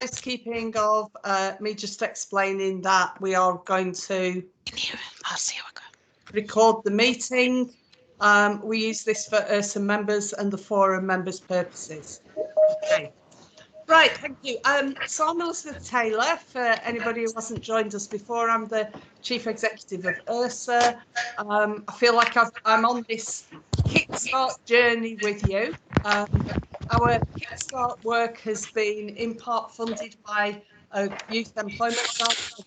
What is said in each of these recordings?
housekeeping of me just explaining that we are going to record the meeting. We use this for URSA members and the forum members' purposes. Okay. Right, thank you. So I'm Elizabeth Taylor. For anybody who hasn't joined us before, I'm the Chief Executive of URSA. I feel like I'm on this Kickstart journey with you. Our Kickstart work has been in part funded by a youth employment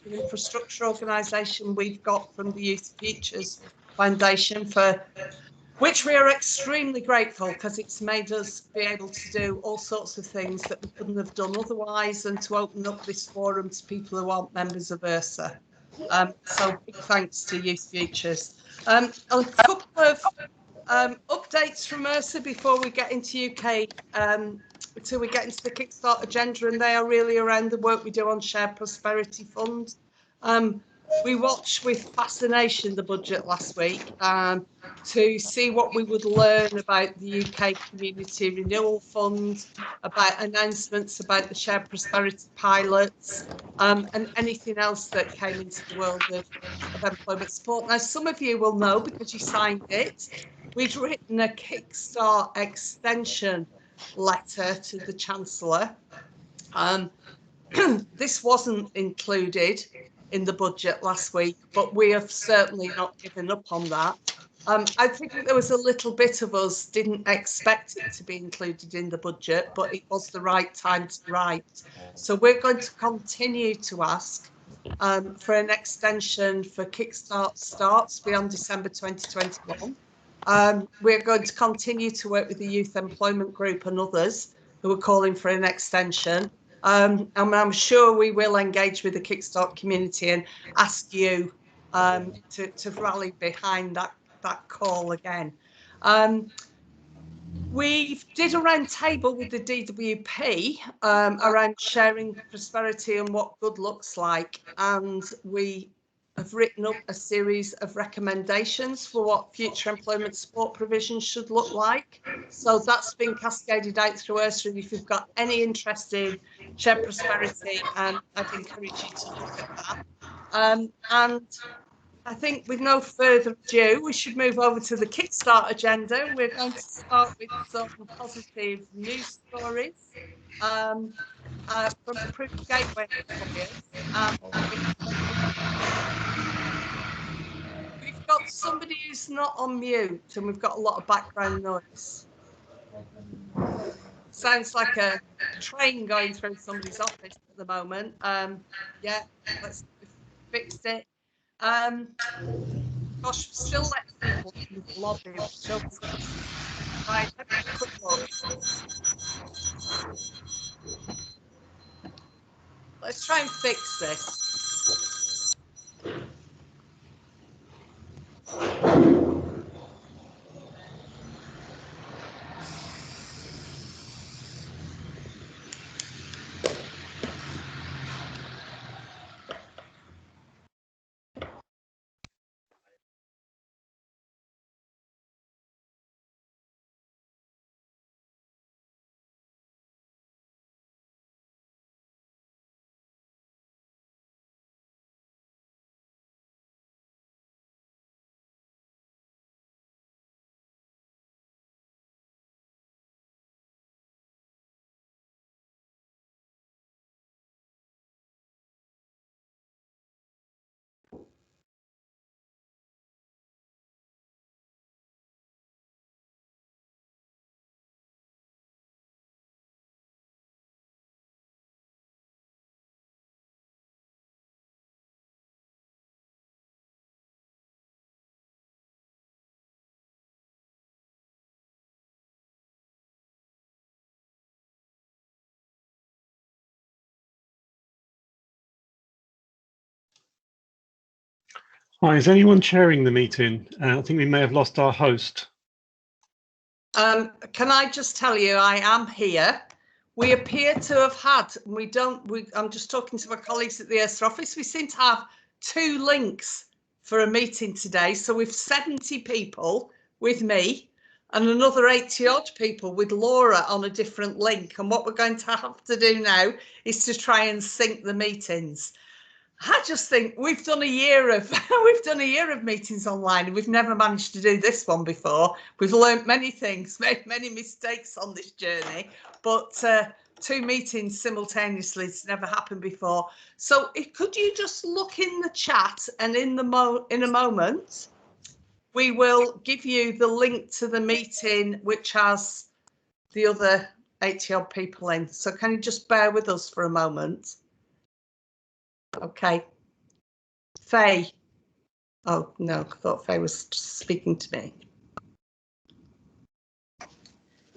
infrastructure organisation we've got from the Youth Futures Foundation, for which we are extremely grateful, because it's made us be able to do all sorts of things that we couldn't have done otherwise, and to open up this forum to people who aren't members of URSA. So big thanks to Youth Futures. A couple of updates from URSA before we get into UK, until we get into the Kickstart agenda, and they are really around the work we do on Shared Prosperity Fund. We watched with fascination the budget last week to see what we would learn about the UK Community Renewal Fund, about announcements about the Shared Prosperity pilots, and anything else that came into the world of employment support. Now, some of you will know because you signed it. We've written a Kickstart extension letter to the Chancellor. This wasn't included in the budget last week, but we have certainly not given up on that. I think that there was a little bit of us didn't expect it to be included in the budget, but it was the right time to write. So we're going to continue to ask for an extension for Kickstart starts beyond December 2021. We're going to continue to work with the Youth Employment Group and others who are calling for an extension. And I'm sure we will engage with the Kickstart community and ask you to rally behind that call again. We did a round table with the DWP around sharing prosperity and what good looks like, and we have written up a series of recommendations for what future employment support provisions should look like. So that's been cascaded out through URSA, and if you've got any interest in shared prosperity, I'd encourage you to look at that. And I think with no further ado, we should move over to the Kickstart agenda. We're going to start with some positive news stories from Approved Gateway employers. We've got somebody who's not on mute, and we've got a lot of background noise. Sounds like a train going through somebody's office at the moment. Yeah, let's fix it. Gosh, still letting people in the lobby. Right, let me have a quick look. Let's try and fix this. Hi, is anyone chairing the meeting? I think we may have lost our host. Can I just tell you, I am here. We appear to have had, I'm just talking to my colleagues at the URSA office, we seem to have 2 links for a meeting today. So we've 70 people with me. and another 80 odd people with Laura on a different link. And what we're going to have to do now is to try and sync the meetings. I just think we've done a year of meetings online, and we've never managed to do this one before. We've learnt many things, made many mistakes on this journey, but 2 meetings simultaneously, it's never happened before. So could you just look in the chat, and in a moment we will give you the link to the meeting which has the other 80 odd people in. So can you just bear with us for a moment? Okay. Faye. Oh, no, I thought Faye was speaking to me.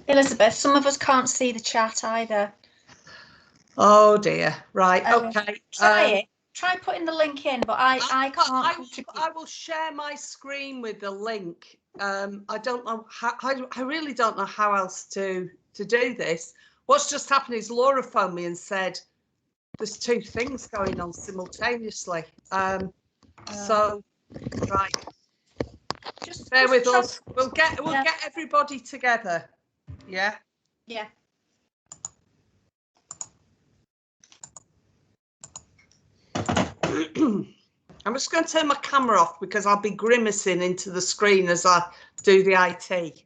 Elizabeth, some of us can't see the chat either. Oh dear. Right. Okay. Try it. Try putting the link in, but I can't. I will share my screen with the link. I don't know how. I really don't know how else to do this. What's just happened is Laura phoned me and said there's 2 things going on simultaneously. So right. Just bear with us. We'll get everybody together. Yeah. Yeah. I'm just going to turn my camera off because I'll be grimacing into the screen as I do the IT.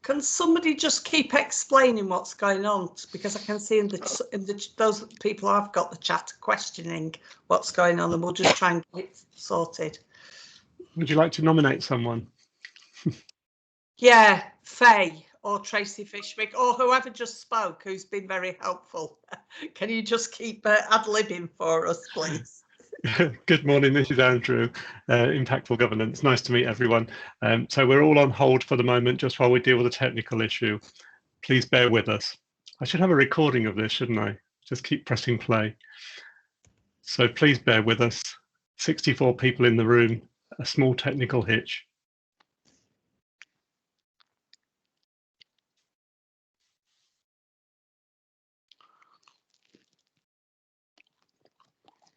Can somebody just keep explaining what's going on? Because I can see in those people I've got the chat questioning what's going on, and we'll just try and get it sorted. Would you like to nominate someone? Yeah, Faye or Tracy Fishwick or whoever just spoke, who's been very helpful. Can you just keep ad-libbing for us, please? Good morning, this is Andrew, Impactful Governance. Nice to meet everyone. So we're all on hold for the moment just while we deal with a technical issue. Please bear with us. I should have a recording of this, shouldn't I? Just keep pressing play. So please bear with us. 64 people in the room, a small technical hitch.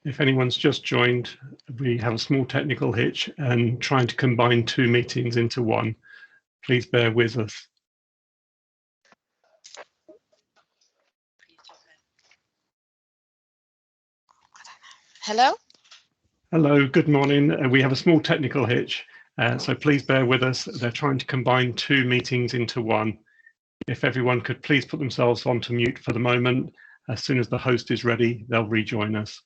If anyone's just joined, we have a small technical hitch and trying to combine 2 meetings into one. Please bear with us. Hello? Hello, good morning. We have a small technical hitch, so please bear with us. They're trying to combine 2 meetings into one. If everyone could please put themselves onto mute for the moment. As soon as the host is ready, they'll rejoin us.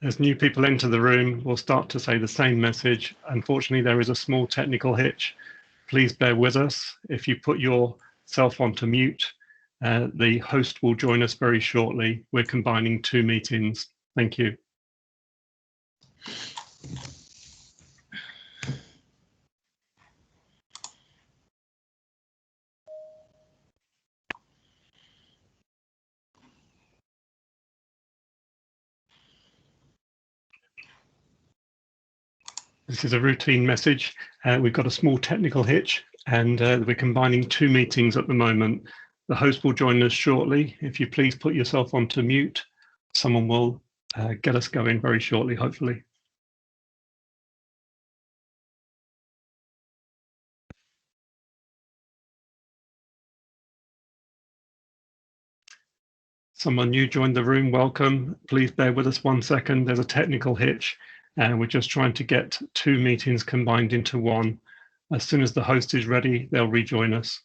As new people enter the room, we'll start to say the same message. Unfortunately, there is a small technical hitch. Please bear with us. If you put yourself onto mute, the host will join us very shortly. We're combining 2 meetings. Thank you. This is a routine message. We've got a small technical hitch and we're combining 2 meetings at the moment. The host will join us shortly. If you please put yourself onto mute, someone will get us going very shortly, hopefully. Someone new joined the room, welcome. Please bear with us 1 second. There's a technical hitch and we're just trying to get 2 meetings combined into one. As soon as the host is ready, they'll rejoin us.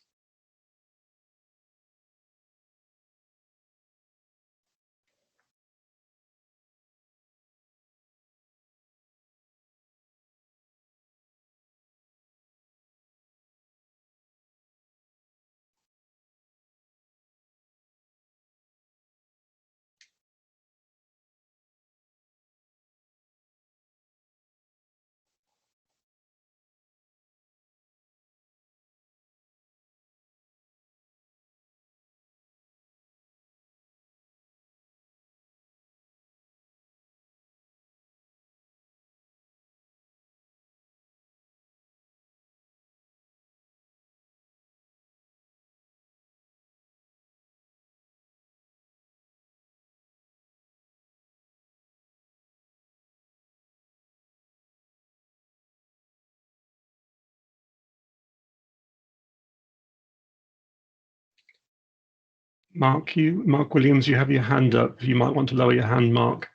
Mark Williams, you have your hand up. You might want to lower your hand, Mark.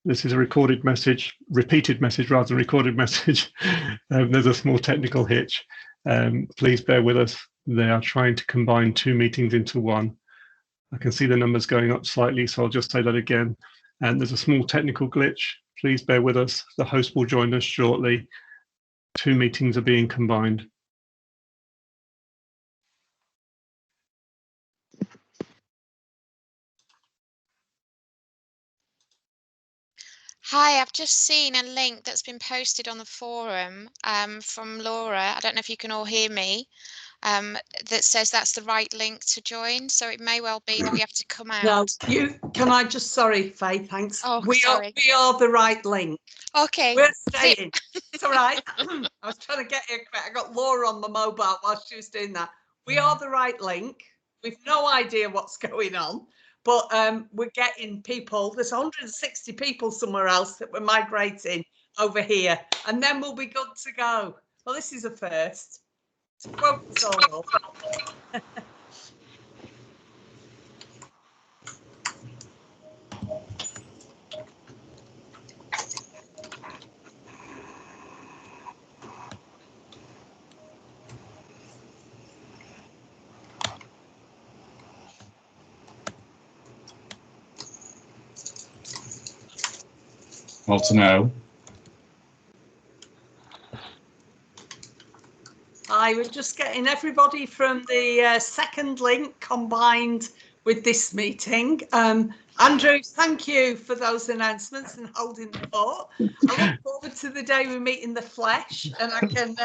This is a recorded message, repeated message rather than recorded message. There's a small technical hitch. Please bear with us. They are trying to combine 2 meetings into one. I can see the numbers going up slightly, so I'll just say that again. And there's a small technical glitch. Please bear with us. The host will join us shortly. 2 meetings are being combined. Hi, I've just seen a link that's been posted on the forum from Laura. I don't know if you can all hear me. That says that's the right link to join. So it may well be that we have to come out. No, can I just, sorry, Faye, thanks. Oh, we sorry. are the right link. Okay. We're staying. It's all right. I was trying to get here quick. I got Laura on my mobile while she was doing that. We are the right link. We've no idea what's going on, but we're getting people. There's 160 people somewhere else that we're migrating over here, and then we'll be good to go. Well, this is a first. To quote Solo. Well to know. I was just getting everybody from the second link combined with this meeting. Andrew, thank you for those announcements and holding the fort. I look forward to the day we meet in the flesh, and I can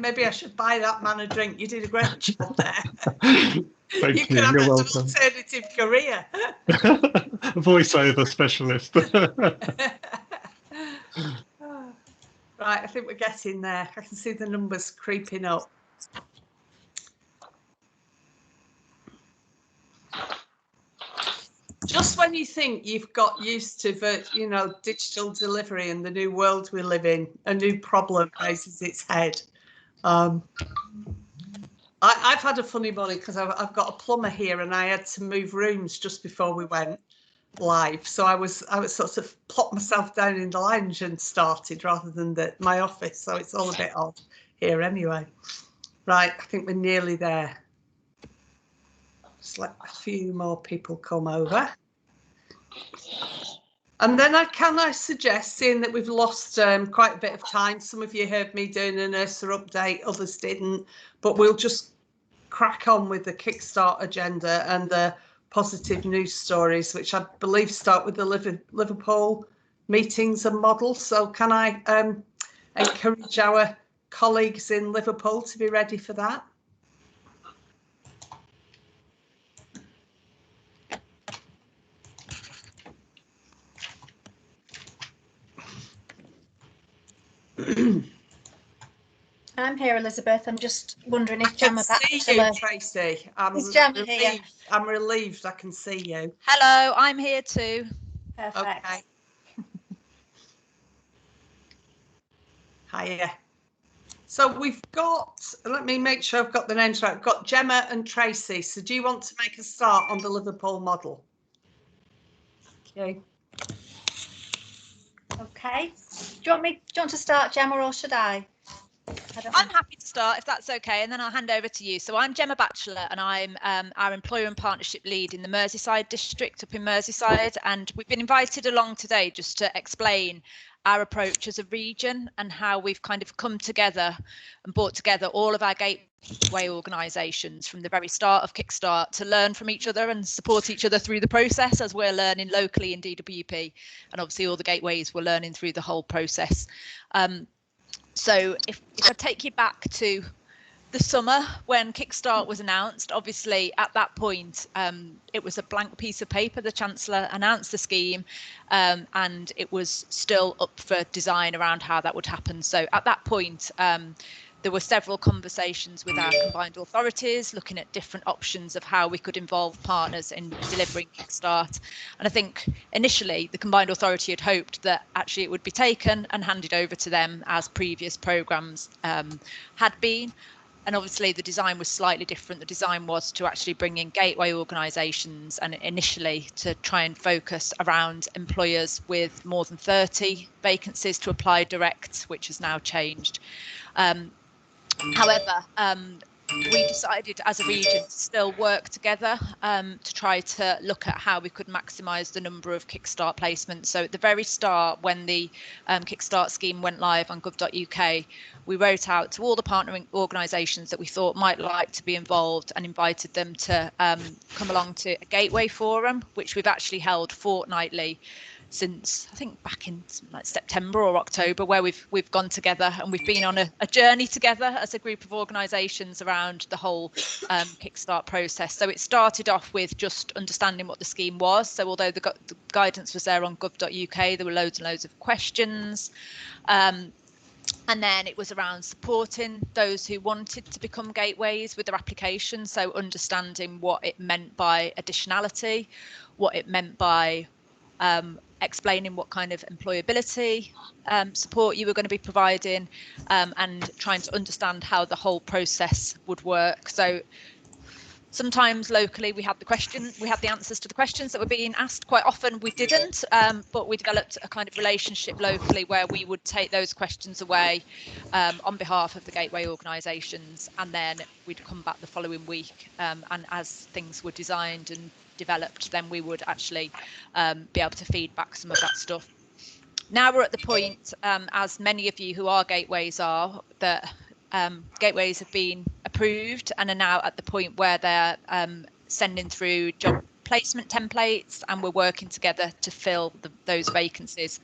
maybe I should buy that man a drink. You did a great job there. Thank You could have You're an welcome. alternative career. Voiceover specialist. Right, I think we're getting there. I can see the numbers creeping up. Just when you think you've got used to digital delivery and the new world we live in, a new problem raises its head. I've had a funny morning because I've got a plumber here and I had to move rooms just before we went live, so I was sort of plopped myself down in the lounge and started rather than my office, so it's all a bit odd here anyway. Right, I think we're nearly there. Just let a few more people come over. And then I suggest, seeing that we've lost quite a bit of time, some of you heard me doing an URSA update, others didn't, but we'll just crack on with the Kickstart agenda and the positive news stories, which I believe start with the Liverpool meetings and models. So can I encourage our colleagues in Liverpool to be ready for that? I'm here, Elizabeth. I'm just wondering if I can Gemma see you, Tracy. Is Gemma here? I'm relieved I can see you. Hello, I'm here too. Perfect. Okay. Hiya. So we've got, let me make sure I've got the names right. I've got Gemma and Tracy. So do you want to make a start on the Liverpool model? you. Okay. Do you want to start, Gemma, or should I? I'm happy to start if that's okay, and then I'll hand over to you. So I'm Gemma Batchelor, and I'm our employer and partnership lead in the Merseyside district up in Merseyside, and we've been invited along today just to explain our approach as a region and how we've kind of come together and brought together all of our gateway organisations from the very start of Kickstart to learn from each other and support each other through the process as we're learning locally in DWP, and obviously all the gateways we're learning through the whole process. So if I take you back to the summer when Kickstart was announced, obviously at that point it was a blank piece of paper. The Chancellor announced the scheme and it was still up for design around how that would happen. So at that point there were several conversations with our combined authorities looking at different options of how we could involve partners in delivering Kickstart. And I think initially the combined authority had hoped that actually it would be taken and handed over to them as previous programmes had been. And obviously the design was slightly different. The design was to actually bring in gateway organisations and initially to try and focus around employers with more than 30 vacancies to apply direct, which has now changed. However, we decided as a region to still work together to try to look at how we could maximise the number of Kickstart placements. So at the very start, when the Kickstart scheme went live on gov.uk, we wrote out to all the partnering organisations that we thought might like to be involved and invited them to come along to a gateway forum, which we've actually held fortnightly since I think back in like September or October, where we've gone together and we've been on a journey together as a group of organisations around the whole Kickstart process. So it started off with just understanding what the scheme was. So although the guidance was there on gov.uk, there were loads and loads of questions. And then it was around supporting those who wanted to become gateways with their application. So understanding what it meant by additionality, what it meant by explaining what kind of employability support you were going to be providing, and trying to understand how the whole process would work. So sometimes locally we had the answers to the questions that were being asked. Quite often we didn't, but we developed a kind of relationship locally where we would take those questions away on behalf of the gateway organisations, and then we'd come back the following week, and as things were designed and developed, then we would actually be able to feed back some of that stuff. Now we're at the point, as many of you who are gateways are, that gateways have been approved and are now at the point where they're sending through job placement templates, and we're working together to fill those vacancies.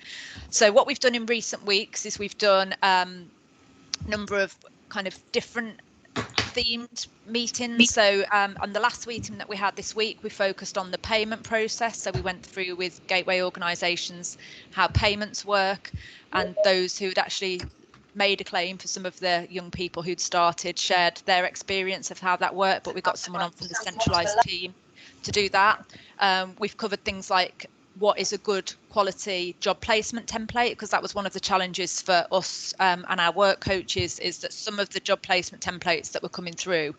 So what we've done in recent weeks is we've done a number of kind of different themed meetings. So on the last meeting that we had this week, we focused on the payment process. So we went through with gateway organisations how payments work, and those who had actually made a claim for some of the young people who'd started shared their experience of how that worked, but we got someone on from the centralised team to do that. We've covered things like what is a good quality job placement template, because that was one of the challenges for us and our work coaches, is that some of the job placement templates that were coming through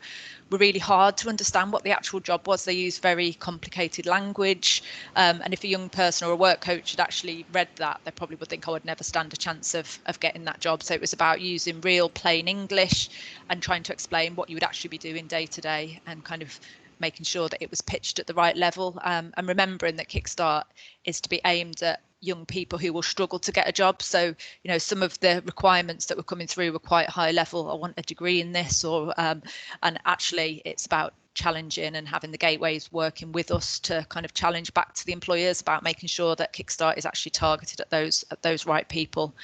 were really hard to understand what the actual job was. They used very complicated language, and if a young person or a work coach had actually read that, they probably would think I would never stand a chance of getting that job. So it was about using real plain English and trying to explain what you would actually be doing day to day, and kind of making sure that it was pitched at the right level, and remembering that Kickstart is to be aimed at young people who will struggle to get a job. So, you know, some of the requirements that were coming through were quite high level. I want a degree in this, or and actually it's about challenging and having the gateways working with us to kind of challenge back to the employers about making sure that Kickstart is actually targeted at those right people.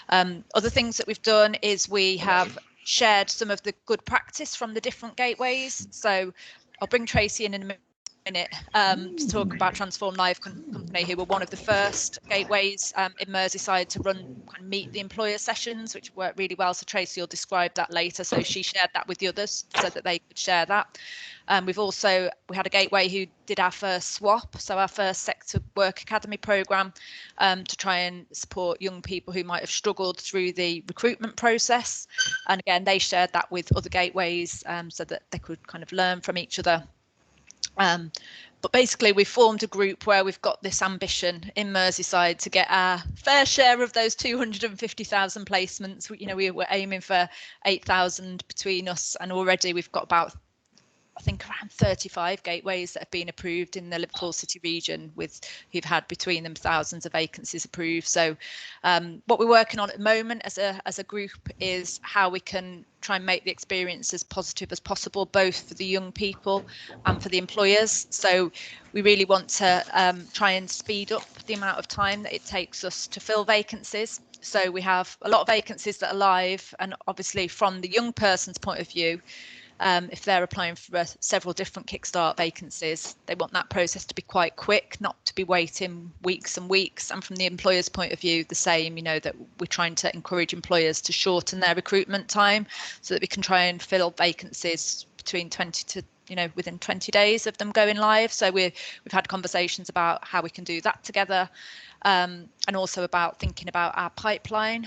Other things that we've done is we have shared some of the good practice from the different gateways. So I'll bring Tracy in a minute to talk about Transform Live Company, who were one of the first gateways in Merseyside to run and meet the employer sessions, which worked really well. So Tracy will describe that later. So she shared that with the others so that they could share that. We had a gateway who did our first swap, so our first sector work academy programme, to try and support young people who might have struggled through the recruitment process. And again, they shared that with other gateways so that they could kind of learn from each other. But basically, we formed a group where we've got this ambition in Merseyside to get our fair share of those 250,000 placements. We were aiming for 8,000 between us, and already we've got about, I think, around 35 gateways that have been approved in the Liverpool City region, who've had between them thousands of vacancies approved. So what we're working on at the moment as a group is how we can try and make the experience as positive as possible, both for the young people and for the employers. So we really want to try and speed up the amount of time that it takes us to fill vacancies. So we have a lot of vacancies that are live, and obviously from the young person's point of view, if they're applying for several different Kickstart vacancies, they want that process to be quite quick, not to be waiting weeks and weeks. And from the employer's point of view, the same, that we're trying to encourage employers to shorten their recruitment time so that we can try and fill vacancies between 20 to within 20 days of them going live. So we've had conversations about how we can do that together, and also about thinking about our pipeline.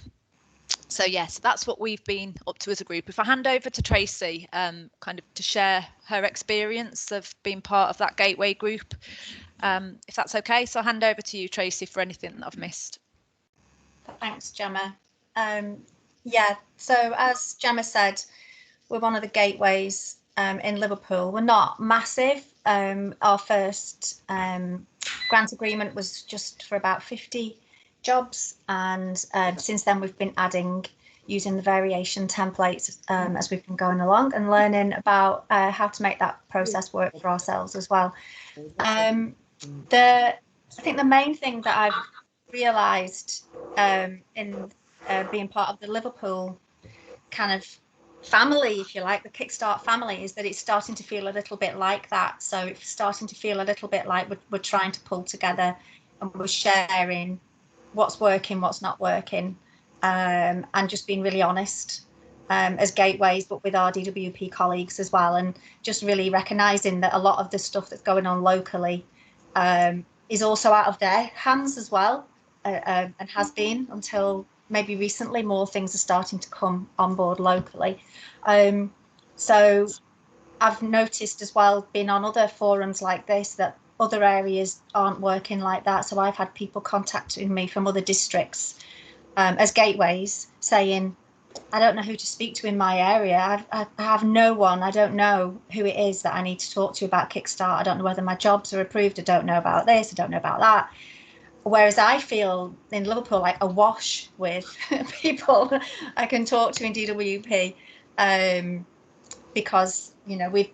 So yes, that's what we've been up to as a group. If I hand over to Tracy, kind of to share her experience of being part of that gateway group, if that's okay. So I'll hand over to you, Tracy, for anything that I've missed. Thanks, Gemma. Yeah, so as Gemma said, we're one of the gateways in Liverpool. We're not massive. Our first grant agreement was just for about 50 jobs, and since then we've been adding, using the variation templates as we've been going along and learning about how to make that process work for ourselves as well. I think the main thing that I've realised in being part of the Liverpool kind of family, if you like, the Kickstart family, is that it's starting to feel a little bit like that. So it's starting to feel a little bit like we're trying to pull together and we're sharing what's working, what's not working, and just being really honest as gateways, but with our DWP colleagues as well, and just really recognising that a lot of the stuff that's going on locally is also out of their hands as well, and has been until maybe recently. More things are starting to come on board locally. So I've noticed as well, being on other forums like this, that other areas aren't working like that. So I've had people contacting me from other districts as gateways saying, I don't know who to speak to in my area. I have no one. I don't know who it is that I need to talk to about Kickstart. I don't know whether my jobs are approved. I don't know about this. I don't know about that. Whereas I feel in Liverpool like awash with people I can talk to in DWP, because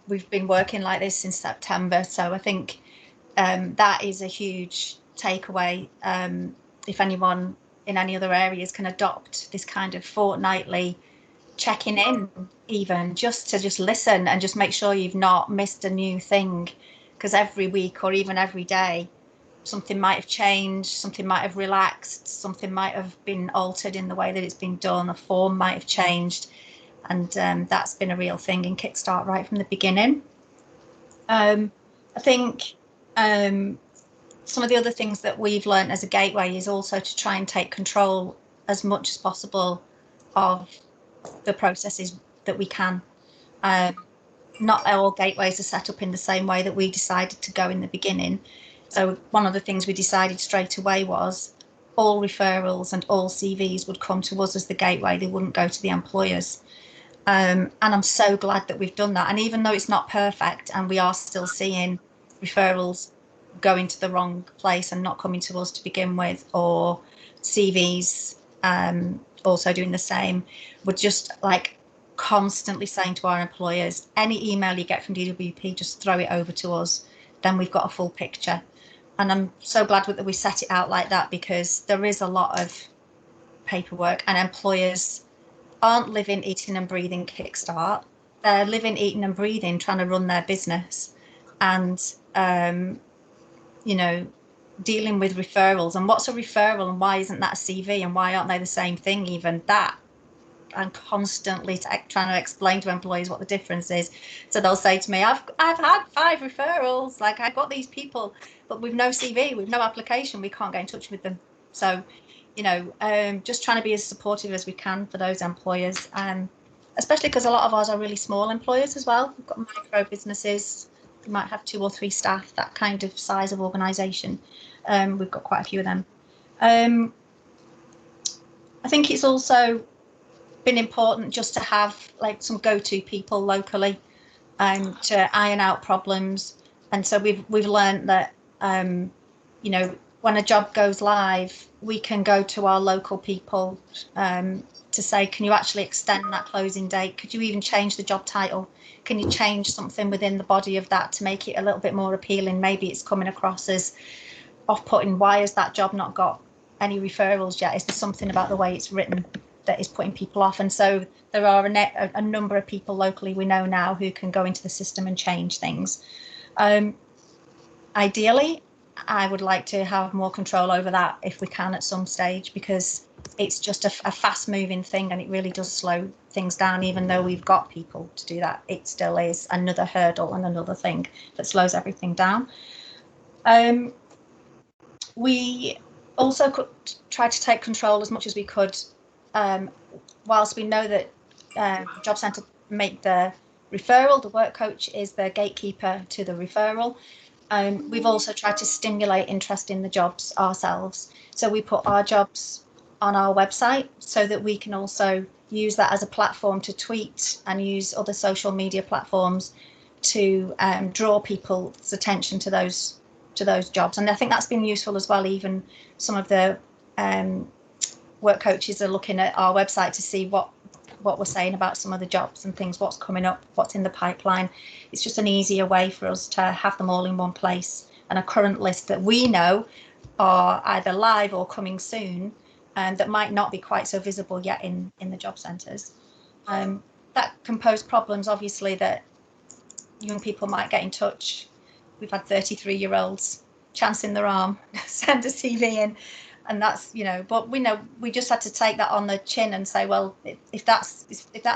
we've been working like this since September. So I think that is a huge takeaway. If anyone in any other areas can adopt this kind of fortnightly checking in, even just listen and just make sure you've not missed a new thing, because every week or even every day something might have changed, something might have relaxed, something might have been altered in the way that it's been done, a form might have changed, and that's been a real thing in Kickstart right from the beginning. I think some of the other things that we've learned as a gateway is also to try and take control as much as possible of the processes that we can. Not all gateways are set up in the same way that we decided to go in the beginning. So one of the things we decided straight away was all referrals and all CVs would come to us as the gateway. They wouldn't go to the employers. And I'm so glad that we've done that. And even though it's not perfect and we are still seeing referrals going to the wrong place and not coming to us to begin with, or CVs also doing the same, we're just like constantly saying to our employers, any email you get from DWP, just throw it over to us. Then we've got a full picture. And I'm so glad that we set it out like that, because there is a lot of paperwork and employers aren't living, eating and breathing Kickstart. They're living, eating and breathing trying to run their business, and dealing with referrals. And what's a referral and why isn't that a CV and why aren't they the same thing? Even that, I'm constantly trying to explain to employees what the difference is. So they'll say to me, I've had 5 referrals, like I've got these people, but with no CV, with no application, we can't get in touch with them. So just trying to be as supportive as we can for those employers, especially because a lot of ours are really small employers as well. We've got micro businesses, we might have 2 or 3 staff, that kind of size of organisation. We've got quite a few of them. I think it's also been important just to have like some go-to people locally to iron out problems. And so we've learned that you know, when a job goes live, we can go to our local people to say, can you actually extend that closing date? Could you even change the job title? Can you change something within the body of that to make it a little bit more appealing? Maybe it's coming across as off-putting. Why has that job not got any referrals yet? Is there something about the way it's written that is putting people off? And so there are a number of people locally we know now who can go into the system and change things. Ideally, I would like to have more control over that if we can at some stage, because it's just a fast moving thing and it really does slow things down. Even though we've got people to do that, it still is another hurdle and another thing that slows everything down. We also could try to take control as much as we could, whilst we know that the job centre make the referral, the work coach is the gatekeeper to the referral. We've also tried to stimulate interest in the jobs ourselves. So we put our jobs on our website so that we can also use that as a platform to tweet and use other social media platforms to draw people's attention to those jobs. And I think that's been useful as well. Even some of the work coaches are looking at our website to see what we're saying about some of the jobs and things, what's coming up, what's in the pipeline. It's just an easier way for us to have them all in one place, and a current list that we know are either live or coming soon, and that might not be quite so visible yet in the job centres. That can pose problems, obviously, that young people might get in touch. We've had 33-year-olds chancing their arm, send a CV in, and that's, you know, but we know we just had to take that on the chin and say, well, if that's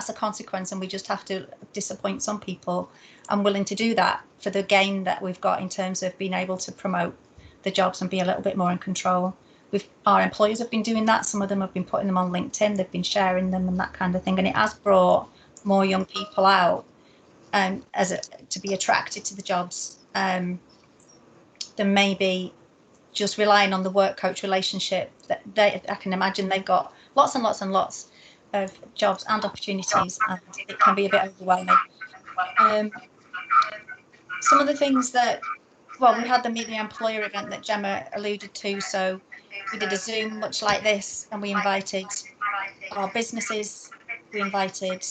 a consequence and we just have to disappoint some people, I'm willing to do that for the gain that we've got in terms of being able to promote the jobs and be a little bit more in control. Our employers have been doing that. Some of them have been putting them on LinkedIn, they've been sharing them and that kind of thing, and it has brought more young people out to be attracted to the jobs than maybe just relying on the work coach relationship. That I can imagine they've got lots and lots and lots of jobs and opportunities, and it can be a bit overwhelming. Some of the things that, well, we had the Meet the Employer event that Gemma alluded to, so we did a Zoom much like this, and we invited our businesses, we invited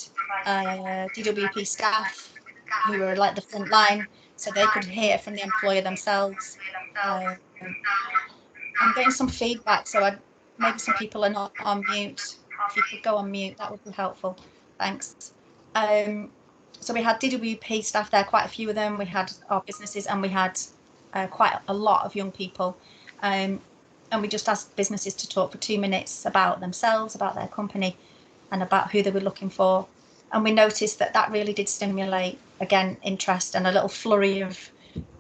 DWP staff who were like the front line, so they could hear from the employer themselves. I'm getting some feedback, so maybe some people are not on mute. If you could go on mute, that would be helpful. Thanks. So we had DWP staff there, quite a few of them. We had our businesses, and we had quite a lot of young people. And we just asked businesses to talk for 2 minutes about themselves, about their company, and about who they were looking for. And we noticed that really did stimulate, again, interest, and a little flurry of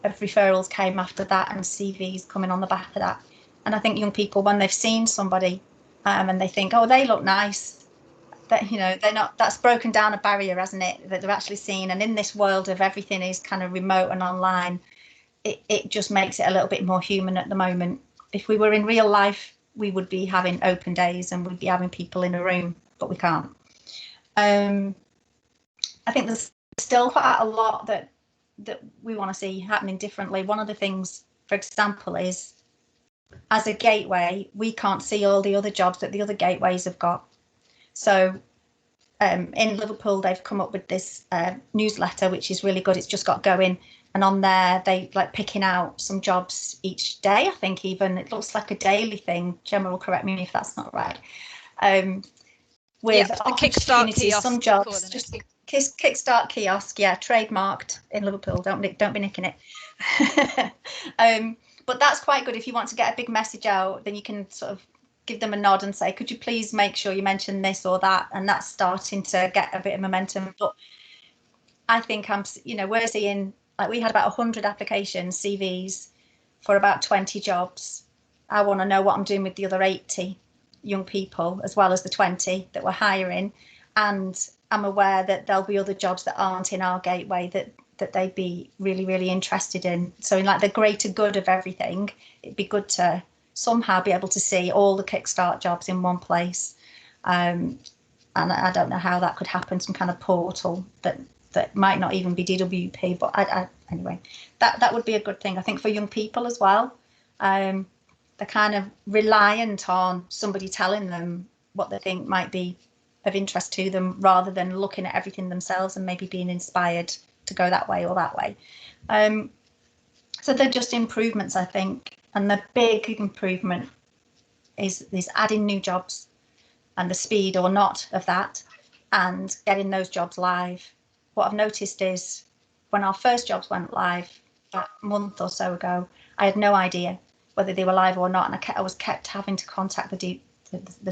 referrals came after that, and CVs coming on the back of that. And I think young people, when they've seen somebody and they think, oh, they look nice, that, you know, that's broken down a barrier, hasn't it, that they're actually seen. And in this world of everything is kind of remote and online, it just makes it a little bit more human at the moment. If we were in real life, we would be having open days and we'd be having people in a room, but we can't. I think there's still quite a lot that we want to see happening differently. One of the things, for example, is as a gateway, we can't see all the other jobs that the other gateways have got. So in Liverpool, they've come up with this newsletter, which is really good. It's just got going. And on there, they like picking out some jobs each day. I think even it looks like a daily thing. Gemma will correct me if that's not right. With opportunities, some jobs, just Kickstart kiosk, yeah, trademarked in Liverpool. Don't be nicking it. But that's quite good. If you want to get a big message out, then you can sort of give them a nod and say, could you please make sure you mention this or that? And that's starting to get a bit of momentum. But I think we're seeing, like, we had about 100 applications, CVs, for about 20 jobs. I want to know what I'm doing with the other 80 young people, as well as the 20 that we're hiring. And I'm aware that there'll be other jobs that aren't in our gateway that that they'd be really, really interested in. So in like the greater good of everything, it'd be good to somehow be able to see all the Kickstart jobs in one place. And I don't know how that could happen, some kind of portal that might not even be DWP, but anyway, that would be a good thing, I think, for young people as well. They're kind of reliant on somebody telling them what they think might be of interest to them, rather than looking at everything themselves and maybe being inspired to go that way or that way. So they're just improvements, I think. And the big improvement is adding new jobs and the speed or not of that, and getting those jobs live. What I've noticed is when our first jobs went live about a month or so ago, I had no idea whether they were live or not, and I was kept having to contact the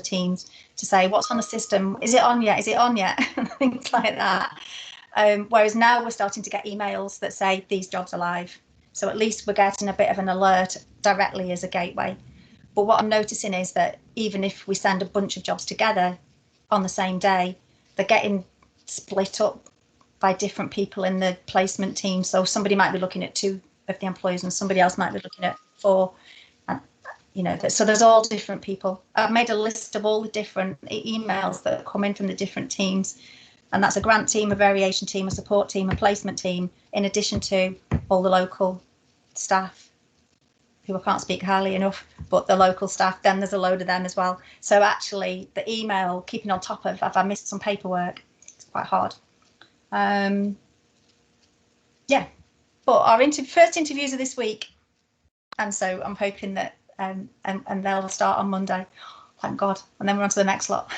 teams to say, what's on the system, is it on yet, is it on yet, and things like that. Whereas now we're starting to get emails that say these jobs are live, so at least we're getting a bit of an alert directly as a gateway. But what I'm noticing is that even if we send a bunch of jobs together on the same day, they're getting split up by different people in the placement team. So somebody might be looking at 2 of the employers and somebody else might be looking at 4. And, you know, so there's all different people. I've made a list of all the different emails that come in from the different teams. And that's a grant team, a variation team, a support team, a placement team, in addition to all the local staff, who I can't speak highly enough, but the local staff, then there's a load of them as well. So actually the email, keeping on top of, if I missed some paperwork, it's quite hard. Yeah, but our first interviews are this week. And so I'm hoping that, and they'll start on Monday, thank God. And then we're on to the next lot.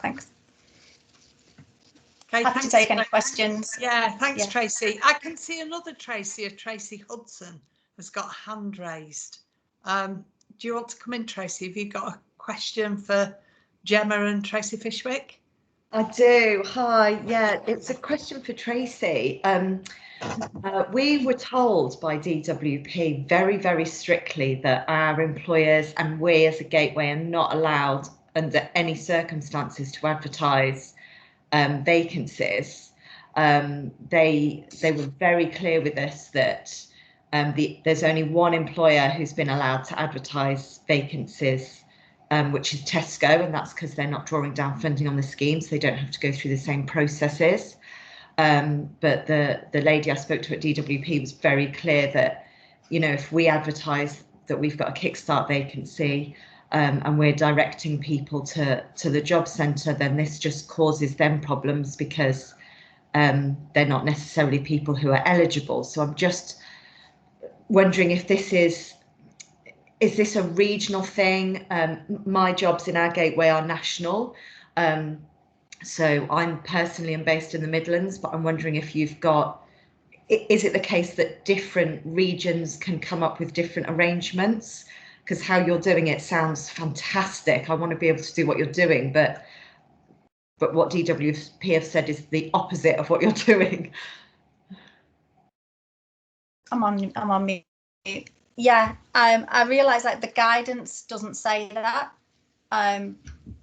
Thanks. Okay, Happy to take any questions. Yeah, thanks, Yeah. Tracy. I can see another Tracy, Tracy Hudson, has got a hand raised. Do you want to come in, Tracy? Have you got a question for Gemma and Tracy Fishwick? I do. Hi. Yeah, it's a question for Tracy. We were told by DWP very, very strictly that our employers and we as a gateway are not allowed under any circumstances to advertise vacancies. They were very clear with us that there's only one employer who's been allowed to advertise vacancies, which is Tesco, and that's because they're not drawing down funding on the scheme, so they don't have to go through the same processes. But the lady I spoke to at DWP was very clear that, you know, if we advertise that we've got a Kickstart vacancy and we're directing people to the job centre, then this just causes them problems because they're not necessarily people who are eligible. So I'm just wondering if this is this a regional thing? My jobs in our gateway are national. So I'm personally based in the Midlands, but I'm wondering if you've got, is it the case that different regions can come up with different arrangements? Because how you're doing it sounds fantastic. I want to be able to do what you're doing, but what DWP have said is the opposite of what you're doing. I'm on mute. Yeah, I realise like the guidance doesn't say that.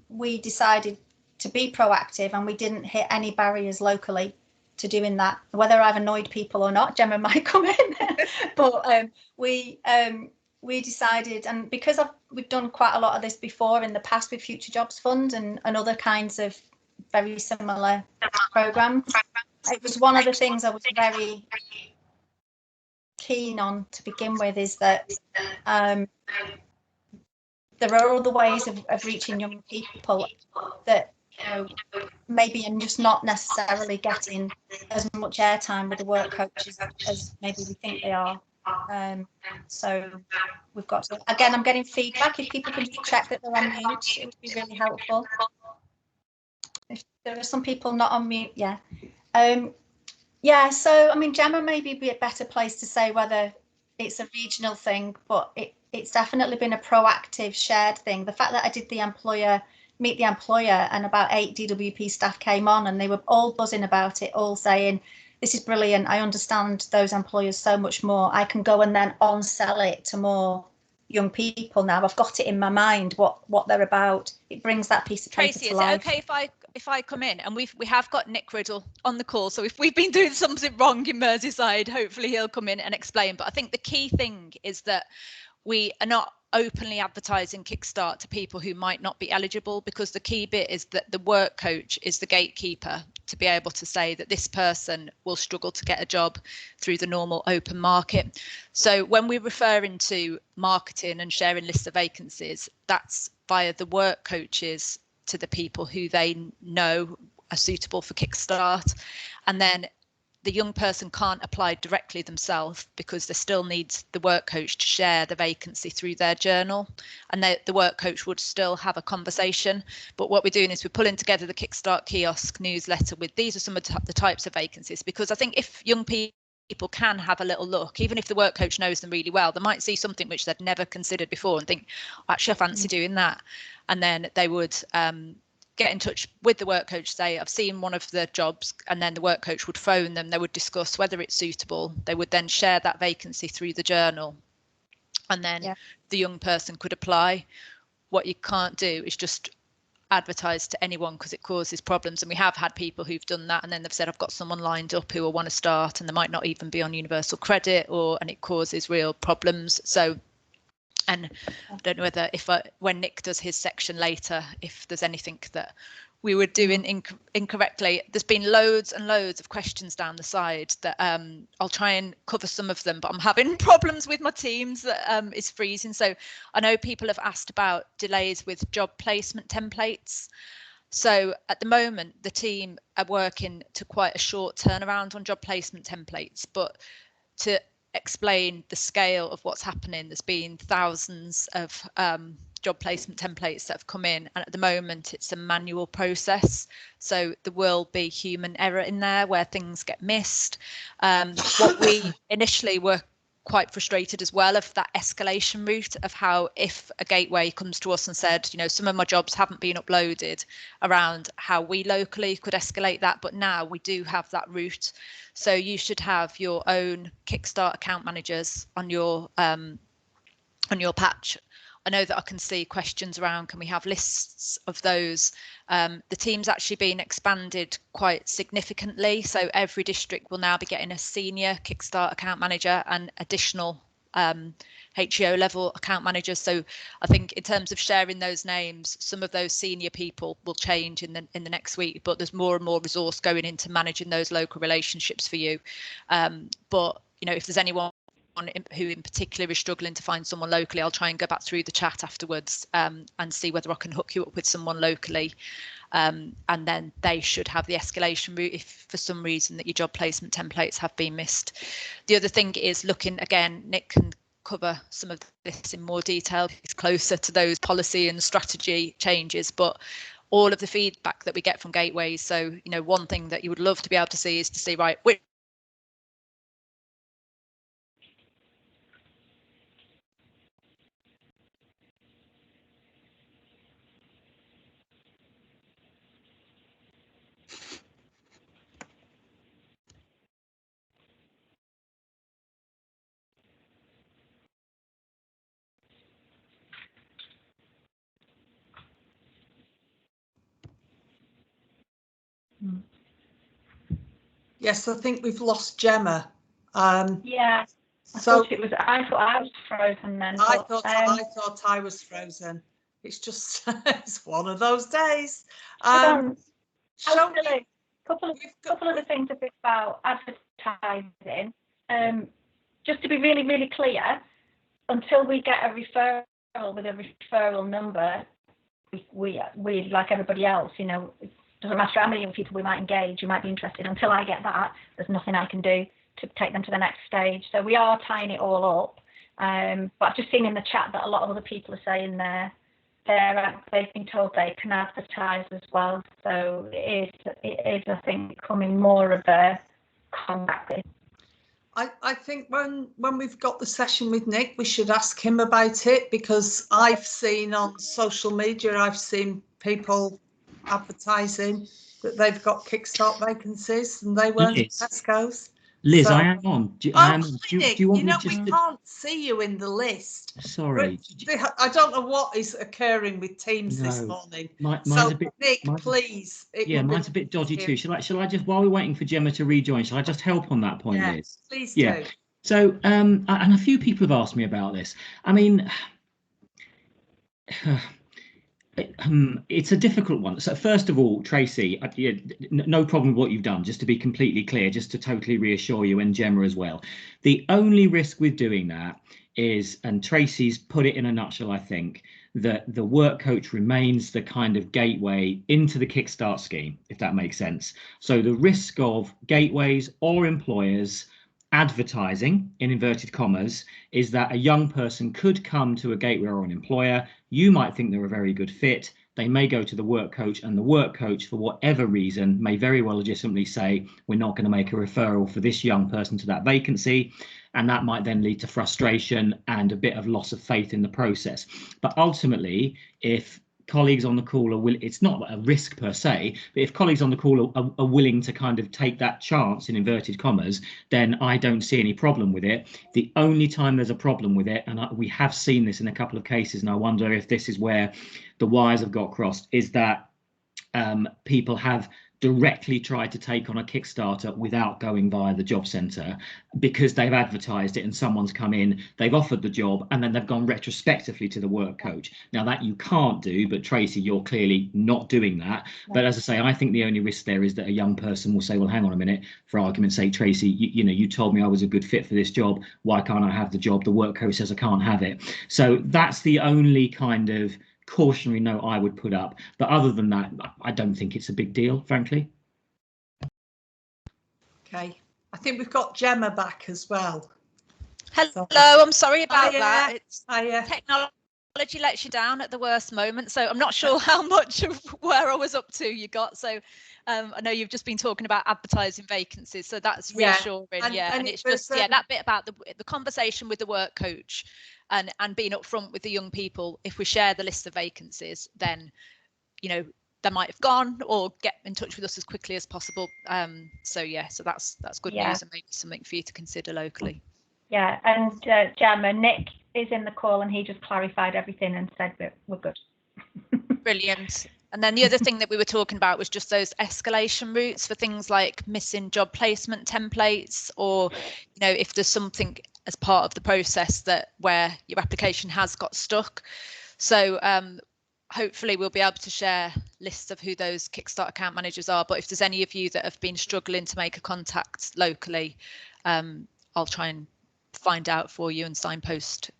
We decided to be proactive and we didn't hit any barriers locally to doing that. Whether I've annoyed people or not, Gemma might come in, but we decided, and because we've done quite a lot of this before in the past with Future Jobs Fund and other kinds of very similar programmes, it was one of the things I was very keen on to begin with, is that there are other ways of reaching young people that, you know, maybe are just not necessarily getting as much airtime with the work coaches as maybe we think they are. So we've got to, again, I'm getting feedback. If people can just check that they're on mute, it would be really helpful. If there are some people not on mute, yeah. Yeah, so I mean, Gemma maybe be a better place to say whether it's a regional thing, but it's definitely been a proactive shared thing. The fact that I did meet the employer and about 8 DWP staff came on and they were all buzzing about it, all saying, this is brilliant. I understand those employers so much more. I can go and then on-sell it to more young people now. I've got it in my mind what they're about. It brings that piece of paper Tracy, to is life. it okay if I come in, and we have got Nick Riddle on the call, so if we've been doing something wrong in Merseyside, hopefully he'll come in and explain. But I think the key thing is that we are not openly advertising Kickstart to people who might not be eligible, because the key bit is that the work coach is the gatekeeper to be able to say that this person will struggle to get a job through the normal open market. So when we're referring to marketing and sharing lists of vacancies, that's via the work coaches to the people who they know are suitable for Kickstart. And then the young person can't apply directly themselves, because they still need the work coach to share the vacancy through their journal, and the work coach would still have a conversation. But what we're doing is we're pulling together the Kickstart kiosk newsletter with these are some of the types of vacancies, because I think if young people can have a little look, even if the work coach knows them really well, they might see something which they'd never considered before and think, actually, I fancy doing that. And then they would get in touch with the work coach, say, I've seen one of the jobs, and then the work coach would phone them. They would discuss whether it's suitable. They would then share that vacancy through the journal, and then the young person could apply. What you can't do is just advertise to anyone, because it causes problems. And we have had people who've done that, and then they've said, I've got someone lined up who will want to start, and they might not even be on universal credit, and it causes real problems. So, and I don't know whether when Nick does his section later, if there's anything that we were doing incorrectly. There's been loads and loads of questions down the side that I'll try and cover some of them, but I'm having problems with my Teams that is freezing. So I know people have asked about delays with job placement templates. So at the moment, the team are working to quite a short turnaround on job placement templates, but to explain the scale of what's happening, there's been thousands of job placement templates that have come in, and at the moment it's a manual process, so there will be human error in there where things get missed. What we initially were quite frustrated as well of that escalation route of how, if a gateway comes to us and said, you know, some of my jobs haven't been uploaded, around how we locally could escalate that. But now we do have that route, so you should have your own Kickstart account managers on your patch. I know that I can see questions around, can we have lists of those? The team's actually been expanded quite significantly, so every district will now be getting a senior Kickstart account manager and additional HEO level account managers. So I think in terms of sharing those names, some of those senior people will change in the next week, but there's more and more resource going into managing those local relationships for you. But you know, if there's anyone who in particular is struggling to find someone locally, I'll try and go back through the chat afterwards and see whether I can hook you up with someone locally, and then they should have the escalation route if for some reason that your job placement templates have been missed. The other thing is looking, again, Nick can cover some of this in more detail, he's closer to those policy and strategy changes, but all of the feedback that we get from gateways, so you know, one thing that you would love to be able to see is to see, right, which Yes, I think we've lost Gemma. Yeah, I so thought I thought I was frozen then. I But, thought I was frozen. It's just it's one of those days. Couple of the things a bit about advertising. Just to be really, really clear, until we get a referral with a referral number, we like everybody else, you know, it doesn't matter how many young people we might engage, you might be interested. Until I get that, there's nothing I can do to take them to the next stage. So we are tying it all up. But I've just seen in the chat that a lot of other people are saying they've been told they can advertise as well. So it is I think becoming more of a combat. I think when we've got the session with Nick, we should ask him about it, because I've seen on social media, I've seen people advertising that they've got Kickstart vacancies and they weren't at Tesco's. Liz, So- I am on. Do Nick, you want me know, just we to... can't see you in the list. Sorry. I don't know what is occurring with Teams this No. morning. Mine's So, a bit... Nick, please. Yeah, mine's a bit dodgy too. Shall I just, while we're waiting for Gemma to rejoin, shall I just help on that point, Liz? Please Yeah. do. So, and a few people have asked me about this. I mean, it's a difficult one. So first of all, Tracy, no problem with what you've done, just to be completely clear, just to totally reassure you, and Gemma as well. The only risk with doing that is, and Tracy's put it in a nutshell, I think, that the work coach remains the kind of gateway into the Kickstart scheme, if that makes sense. So the risk of gateways or employers advertising, in inverted commas, is that a young person could come to a gateway or an employer. You might think they're a very good fit. They may go to the work coach, and the work coach, for whatever reason, may very well legitimately say, we're not going to make a referral for this young person to that vacancy. And that might then lead to frustration and a bit of loss of faith in the process. But ultimately, if colleagues on the call are willing, it's not a risk per se, but if colleagues on the call are willing to kind of take that chance, in inverted commas, then I don't see any problem with it. The only time there's a problem with it, and we have seen this in a couple of cases, and I wonder if this is where the wires have got crossed, is that people have directly tried to take on a Kickstarter without going via the job centre, because they've advertised it and someone's come in, they've offered the job, and then they've gone retrospectively to the work coach. Now that you can't do, but Tracy, you're clearly not doing that. No. But as I say, I think the only risk there is that a young person will say, well, hang on a minute, for argument's sake, Tracy, you told me I was a good fit for this job. Why can't I have the job? The work coach says I can't have it. So that's the only kind of cautionary note I would put up, but other than that, I don't think it's a big deal, frankly. Okay, I think we've got Gemma back as well. Hello, I'm sorry about that. It's technology lets you down at the worst moment, so I'm not sure how much of where I was up to you got. So I know you've just been talking about advertising vacancies, so that's reassuring. And it's just that bit about the conversation with the work coach and being upfront with the young people. If we share the list of vacancies, then they might have gone or get in touch with us as quickly as possible. So that's good news, and maybe something for you to consider locally. Yeah, and Gemma, Nick is in the call, and he just clarified everything and said that we're good. Brilliant. And then the other thing that we were talking about was just those escalation routes for things like missing job placement templates, or if there's something as part of the process where your application has got stuck. So hopefully we'll be able to share lists of who those Kickstart account managers are. But if there's any of you that have been struggling to make a contact locally, I'll try and find out for you and signpost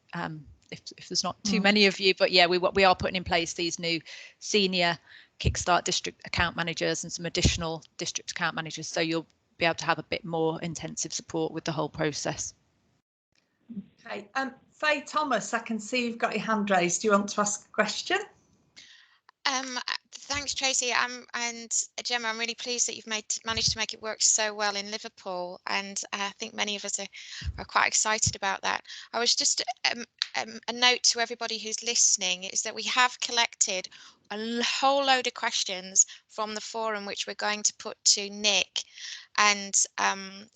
if there's not too many of you. But yeah, we are putting in place these new senior Kickstart district account managers and some additional district account managers, so you'll be able to have a bit more intensive support with the whole process. Okay, Faye Thomas, I can see you've got your hand raised. Do you want to ask a question? Thanks, Tracy. And Gemma, I'm really pleased that you've managed to make it work so well in Liverpool, and I think many of us are quite excited about that. I was just a note to everybody who's listening is that we have collected a whole load of questions from the forum, which we're going to put to Nick. And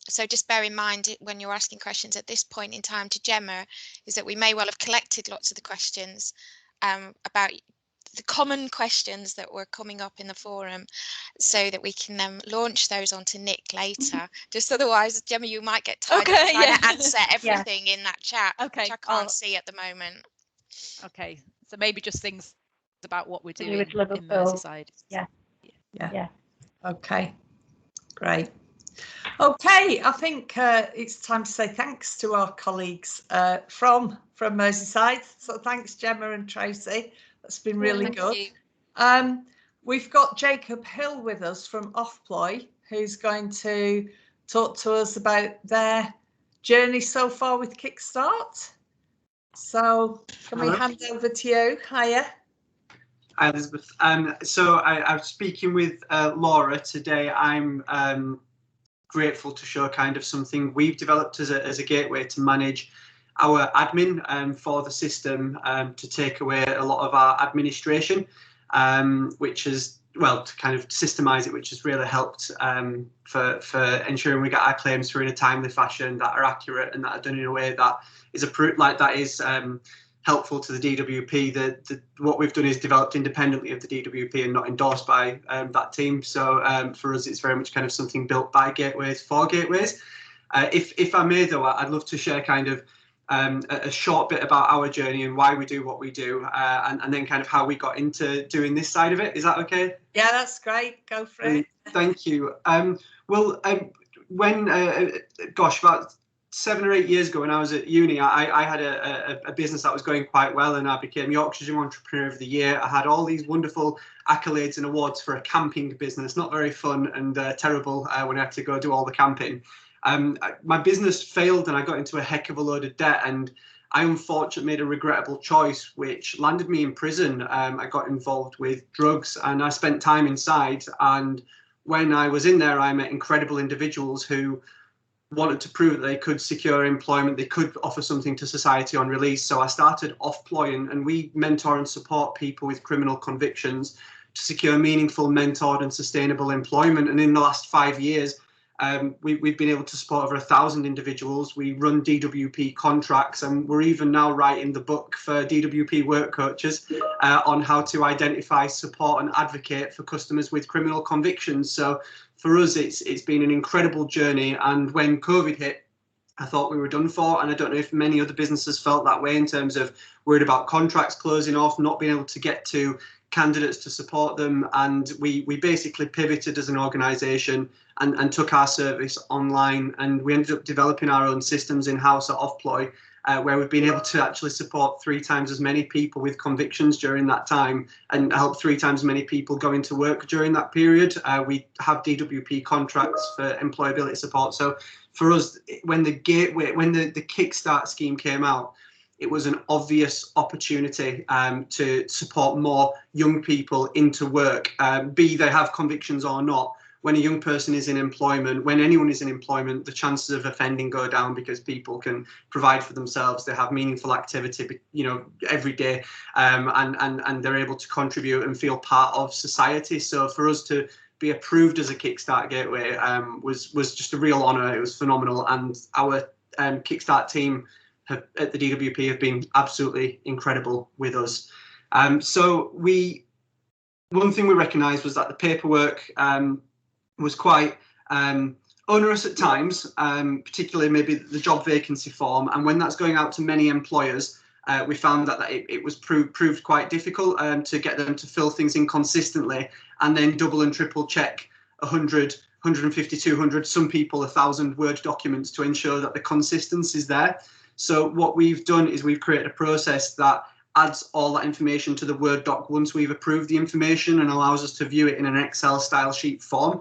so just bear in mind when you're asking questions at this point in time to Gemma, is that we may well have collected lots of the questions about the common questions that were coming up in the forum, so that we can launch those onto Nick later. Just otherwise, Gemma, you might get tired of trying to answer everything in that chat, which I can't see at the moment. Okay, so maybe just things about what we're doing in Merseyside. Yeah. Okay, great. Okay, I think it's time to say thanks to our colleagues from Merseyside. So thanks, Gemma and Tracy. That's been really good. We've got Jacob Hill with us from Offploy, who's going to talk to us about their journey so far with Kickstart. So can we hand over to you? Hiya. Hi, Elizabeth. So I'm speaking with Laura today. I'm grateful to show kind of something we've developed as a gateway to manage our admin for the system, to take away a lot of our administration, which has well, to kind of systemize it, which has really helped for ensuring we get our claims through in a timely fashion, that are accurate and that are done in a way that is approved, like that is helpful to the DWP. What we've done is developed independently of the DWP and not endorsed by that team. So for us, it's very much kind of something built by Gateways for Gateways. If I may, though, I'd love to share kind of a short bit about our journey and why we do what we do, and then kind of how we got into doing this side of it. Is that okay? Yeah, that's great. Go for it. Thank you. When about 7 or 8 years ago, when I was at uni, I had a business that was going quite well, and I became Yorkshire's Young Entrepreneur of the Year. I had all these wonderful accolades and awards for a camping business. Not very fun, and terrible when I had to go do all the camping. My business failed and I got into a heck of a load of debt, and I unfortunately made a regrettable choice which landed me in prison. I got involved with drugs and I spent time inside, and when I was in there I met incredible individuals who wanted to prove that they could secure employment, they could offer something to society on release. So I started Offploy, and we mentor and support people with criminal convictions to secure meaningful, mentored and sustainable employment. And in the last 5 years, we've been able to support over 1,000 individuals. We run DWP contracts, and we're even now writing the book for DWP work coaches on how to identify, support and advocate for customers with criminal convictions. So for us, it's been an incredible journey. And when COVID hit, I thought we were done for. And I don't know if many other businesses felt that way, in terms of worried about contracts closing off, not being able to get to candidates to support them. And we basically pivoted as an organisation and took our service online, and we ended up developing our own systems in-house at Offploy, where we've been able to actually support 3 times as many people with convictions during that time, and help 3 times as many people go into work during that period. We have DWP contracts for employability support. So for us, when the Kickstart scheme came out, it was an obvious opportunity to support more young people into work, be they have convictions or not. When a young person is in employment, when anyone is in employment, the chances of offending go down because people can provide for themselves. They have meaningful activity, every day, and they're able to contribute and feel part of society. So for us to be approved as a Kickstart Gateway was just a real honour. It was phenomenal, and our Kickstart team at the DWP have been absolutely incredible with us. So one thing we recognised was that the paperwork was quite onerous at times, particularly maybe the job vacancy form. And when that's going out to many employers, we found that it was proved quite difficult to get them to fill things in consistently, and then double and triple check 100, 150, 200, some people 1,000 Word documents to ensure that the consistency is there. So what we've done is we've created a process that adds all that information to the Word doc once we've approved the information, and allows us to view it in an Excel style sheet form.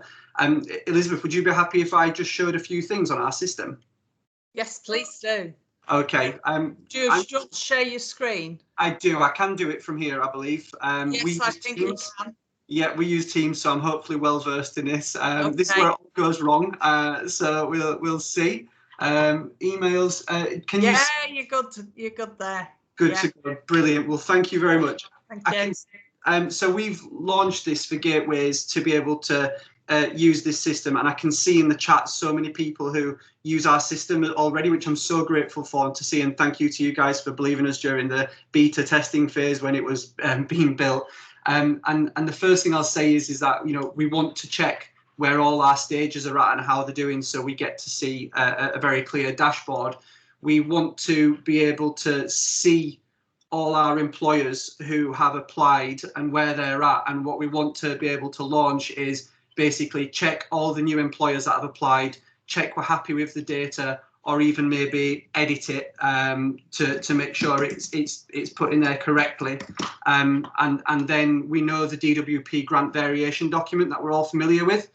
Elizabeth, would you be happy if I just showed a few things on our system? Yes, please do. Okay. Do you want to share your screen? I do. I can do it from here, I believe. Yes, I think you can. Yeah, we use Teams, so I'm hopefully well versed in this. Okay. This is where it all goes wrong. So we'll see. Emails. Can you? Yeah, you're good. You're good there. Good to go. Brilliant. Well, thank you very much. Thank you. So we've launched this for Gateways to be able to use this system, and I can see in the chat so many people who use our system already, which I'm so grateful for, and to see, and thank you to you guys for believing us during the beta testing phase when it was being built. And the first thing I'll say is that we want to check where all our stages are at and how they're doing, so we get to see a very clear dashboard. We want to be able to see all our employers who have applied and where they're at, and what we want to be able to launch is basically check all the new employers that have applied, check we're happy with the data, or even maybe edit it to make sure it's put in there correctly. And then we know the DWP grant variation document that we're all familiar with.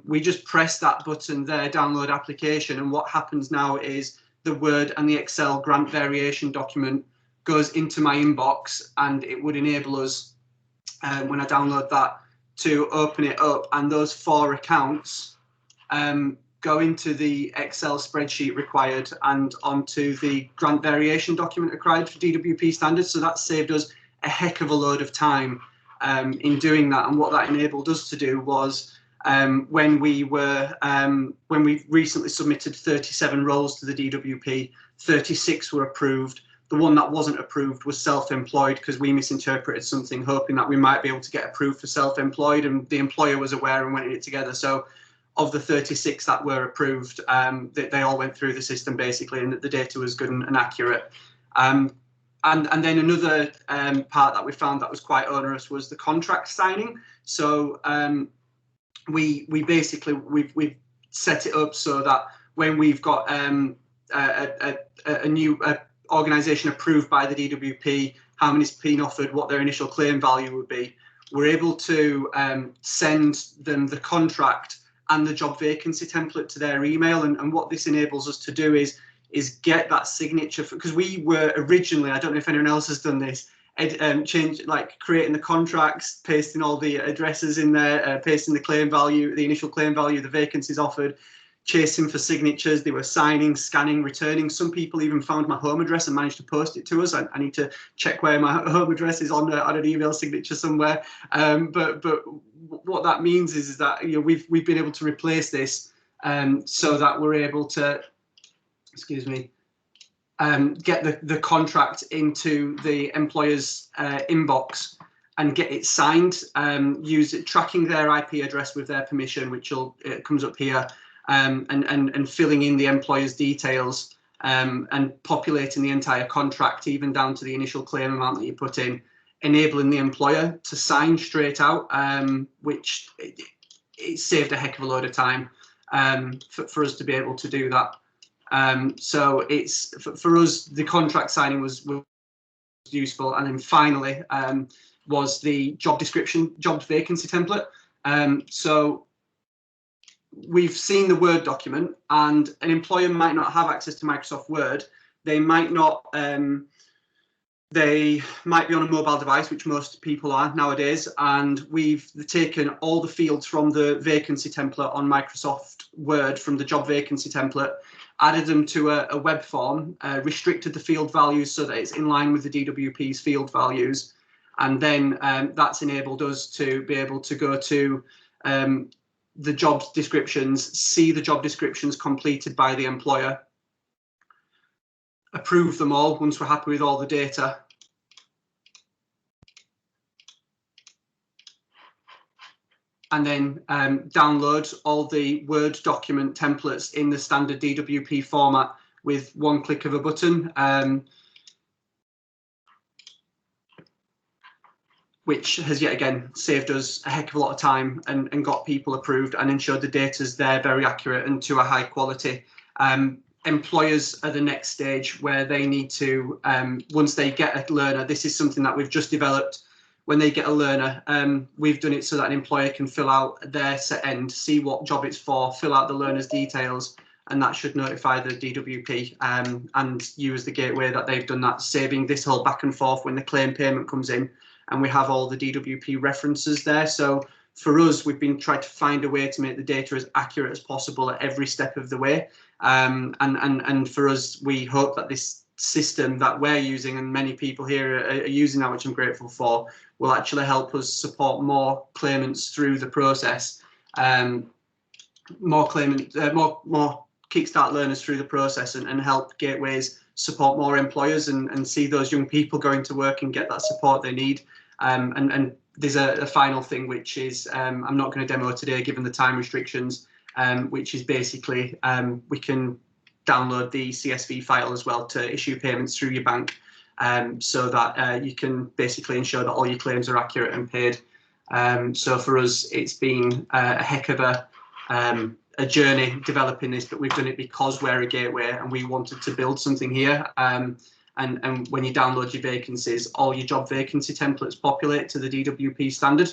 We just press that button there, download application, and what happens now is the Word and the Excel grant variation document goes into my inbox, and it would enable us, when I download that, to open it up, and those 4 accounts go into the Excel spreadsheet required and onto the grant variation document required for DWP standards. So that saved us a heck of a load of time. in doing that. And what that enabled us to do was, when we recently submitted 37 roles to the DWP, 36 were approved. The one that wasn't approved was self-employed, because we misinterpreted something, hoping that we might be able to get approved for self-employed, and the employer was aware and went in it together. So of the 36 that were approved, they all went through the system basically, and the data was good and accurate. And then another part that we found that was quite onerous was the contract signing. So we've set it up so that when we've got a new organisation approved by the DWP, how many's been offered, what their initial claim value would be, we're able to send them the contract and the job vacancy template to their email. And what this enables us to do is get that signature, because we were originally, I don't know if anyone else has done this, creating the contracts, pasting all the addresses in there, pasting the claim value, the initial claim value, the vacancies offered, chasing for signatures. They were signing, scanning, returning. Some people even found my home address and managed to post it to us. I need to check where my home address is on an email signature somewhere. But what that means is that, you know, we've been able to replace this so that we're able to, get the contract into the employer's inbox and get it signed, tracking their IP address with their permission, which it comes up here, and filling in the employer's details, and populating the entire contract, even down to the initial claim amount that you put in, enabling the employer to sign straight out, which it saved a heck of a load of time for us to be able to do that. So it's for us, the contract signing was useful. And then finally was the job description, job vacancy template. So we've seen the Word document, and an employer might not have access to Microsoft Word. They might not, they might be on a mobile device, which most people are nowadays. And we've taken all the fields from the vacancy template on Microsoft Word, from the job vacancy template, added them to a web form, restricted the field values so that it's in line with the DWP's field values. And then that's enabled us to be able to go to the job descriptions, see the job descriptions completed by the employer, approve them all once we're happy with all the data, and then download all the Word document templates in the standard DWP format with one click of a button, which has yet again saved us a heck of a lot of time and got people approved and ensured the data's there, very accurate and to a high quality. Employers are the next stage, where they need to, once they get a learner, this is something that we've just developed. When they get a learner, we've done it so that an employer can fill out their set end, see what job it's for, fill out the learner's details, and that should notify the DWP and you as the gateway that they've done that, saving this whole back and forth when the claim payment comes in. And we have all the DWP references there. So for us, we've been trying to find a way to make the data as accurate as possible at every step of the way. And for us, we hope that this system that we're using, and many people here are using now, which I'm grateful for, will actually help us support more claimants through the process, more Kickstart learners through the process, and help gateways support more employers and see those young people going to work and get that support they need. And there's a final thing, which is I'm not going to demo today given the time restrictions, which is basically we can download the CSV file as well to issue payments through your bank, so that you can basically ensure that all your claims are accurate and paid. So for us, it's been a heck of a journey developing this, but we've done it because we're a gateway and we wanted to build something here. And when you download your vacancies, all your job vacancy templates populate to the DWP standard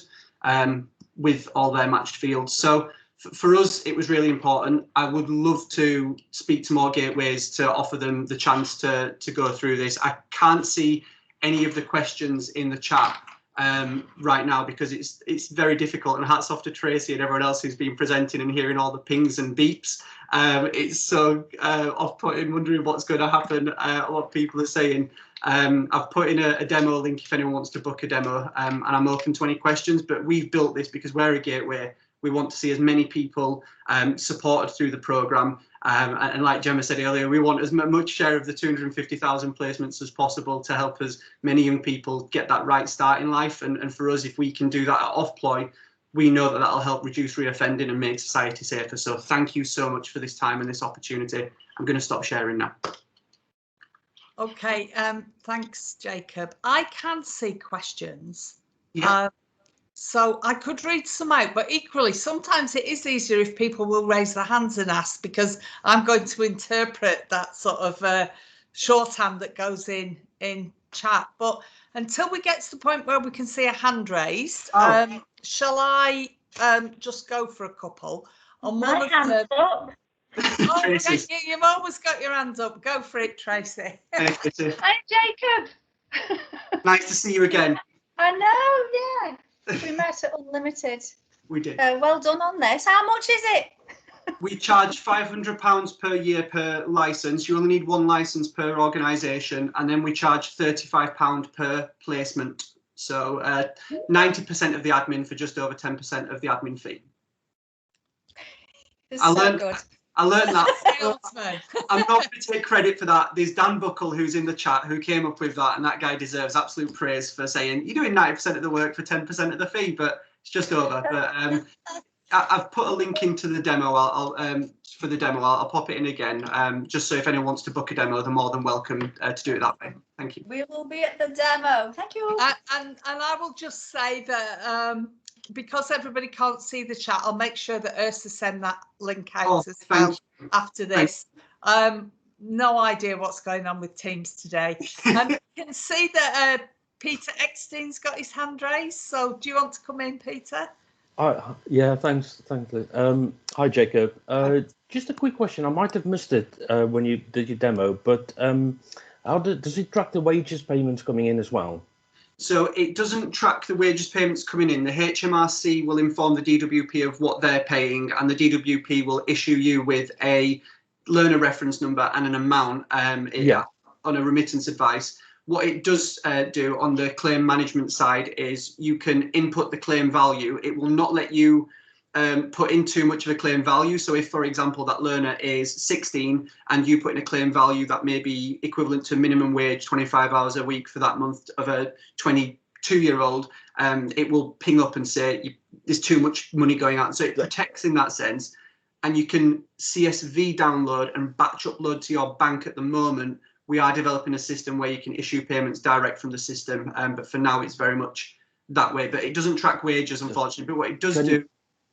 with all their matched fields. So for us, it was really important. I would love to speak to more gateways to offer them the chance to go through this. I can't see any of the questions in the chat. right now, because it's very difficult, and hats off to Tracy and everyone else who's been presenting and hearing all the pings and beeps. It's so off-putting, wondering what's going to happen, what people are saying. I've put in a demo link if anyone wants to book a demo, and I'm open to any questions, but we've built this because we're a gateway. We want to see as many people supported through the programme. And like Gemma said earlier, we want as much share of the 250,000 placements as possible to help as many young people get that right start in life. And for us, if we can do that at Offploy, we know that that'll help reduce reoffending and make society safer. So thank you so much for this time and this opportunity. I'm going to stop sharing now. Okay, thanks, Jacob. I can see questions. Yeah. So I could read some out, but equally, sometimes it is easier if people will raise their hands and ask, because I'm going to interpret that sort of shorthand that goes in chat. But until we get to the point where we can see a hand raised, shall I just go for a couple? On My hand's up. Oh, okay, you've always got your hands up. Go for it, Tracy. Thanks, Tracy. Hi, Jacob. Nice to see you again. I know, yeah. We met at Unlimited. We did. Well done on this. How much is it? We charge £500 per year per licence. You only need one licence per organisation, and then we charge £35 per placement. So 90% of the admin for just over 10% of the admin fee. I learned that. I'm not going to take credit for that. There's Dan Buckle, who's in the chat, who came up with that, and that guy deserves absolute praise for saying you're doing 90% of the work for 10% of the fee, but it's just over. But I've put a link into the demo. For the demo, I'll pop it in again, just so if anyone wants to book a demo, they're more than welcome to do it that way. Thank you. We will be at the demo. Thank you. And I will just say that because everybody can't see the chat, I'll make sure that Ursa send that link out as well after this. No idea what's going on with Teams today. You can see that Peter Eckstein's got his hand raised. So do you want to come in, Peter? Yeah, thanks, Liz. Hi, Jacob. Just a quick question. I might have missed it when you did your demo, but does it track the wages payments coming in as well? So it doesn't track the wages payments coming in. The HMRC will inform the DWP of what they're paying, and the DWP will issue you with a learner reference number and an amount on a remittance advice. What it does do on the claim management side is you can input the claim value. It will not let you put in too much of a claim value. So if, for example, that learner is 16 and you put in a claim value that may be equivalent to minimum wage, 25 hours a week for that month of a 22-year-old, it will ping up and say there's too much money going out. So it protects in that sense. And you can CSV download and batch upload to your bank at the moment. We are developing a system where you can issue payments direct from the system, but for now it's very much that way. But it doesn't track wages, unfortunately. But what it does do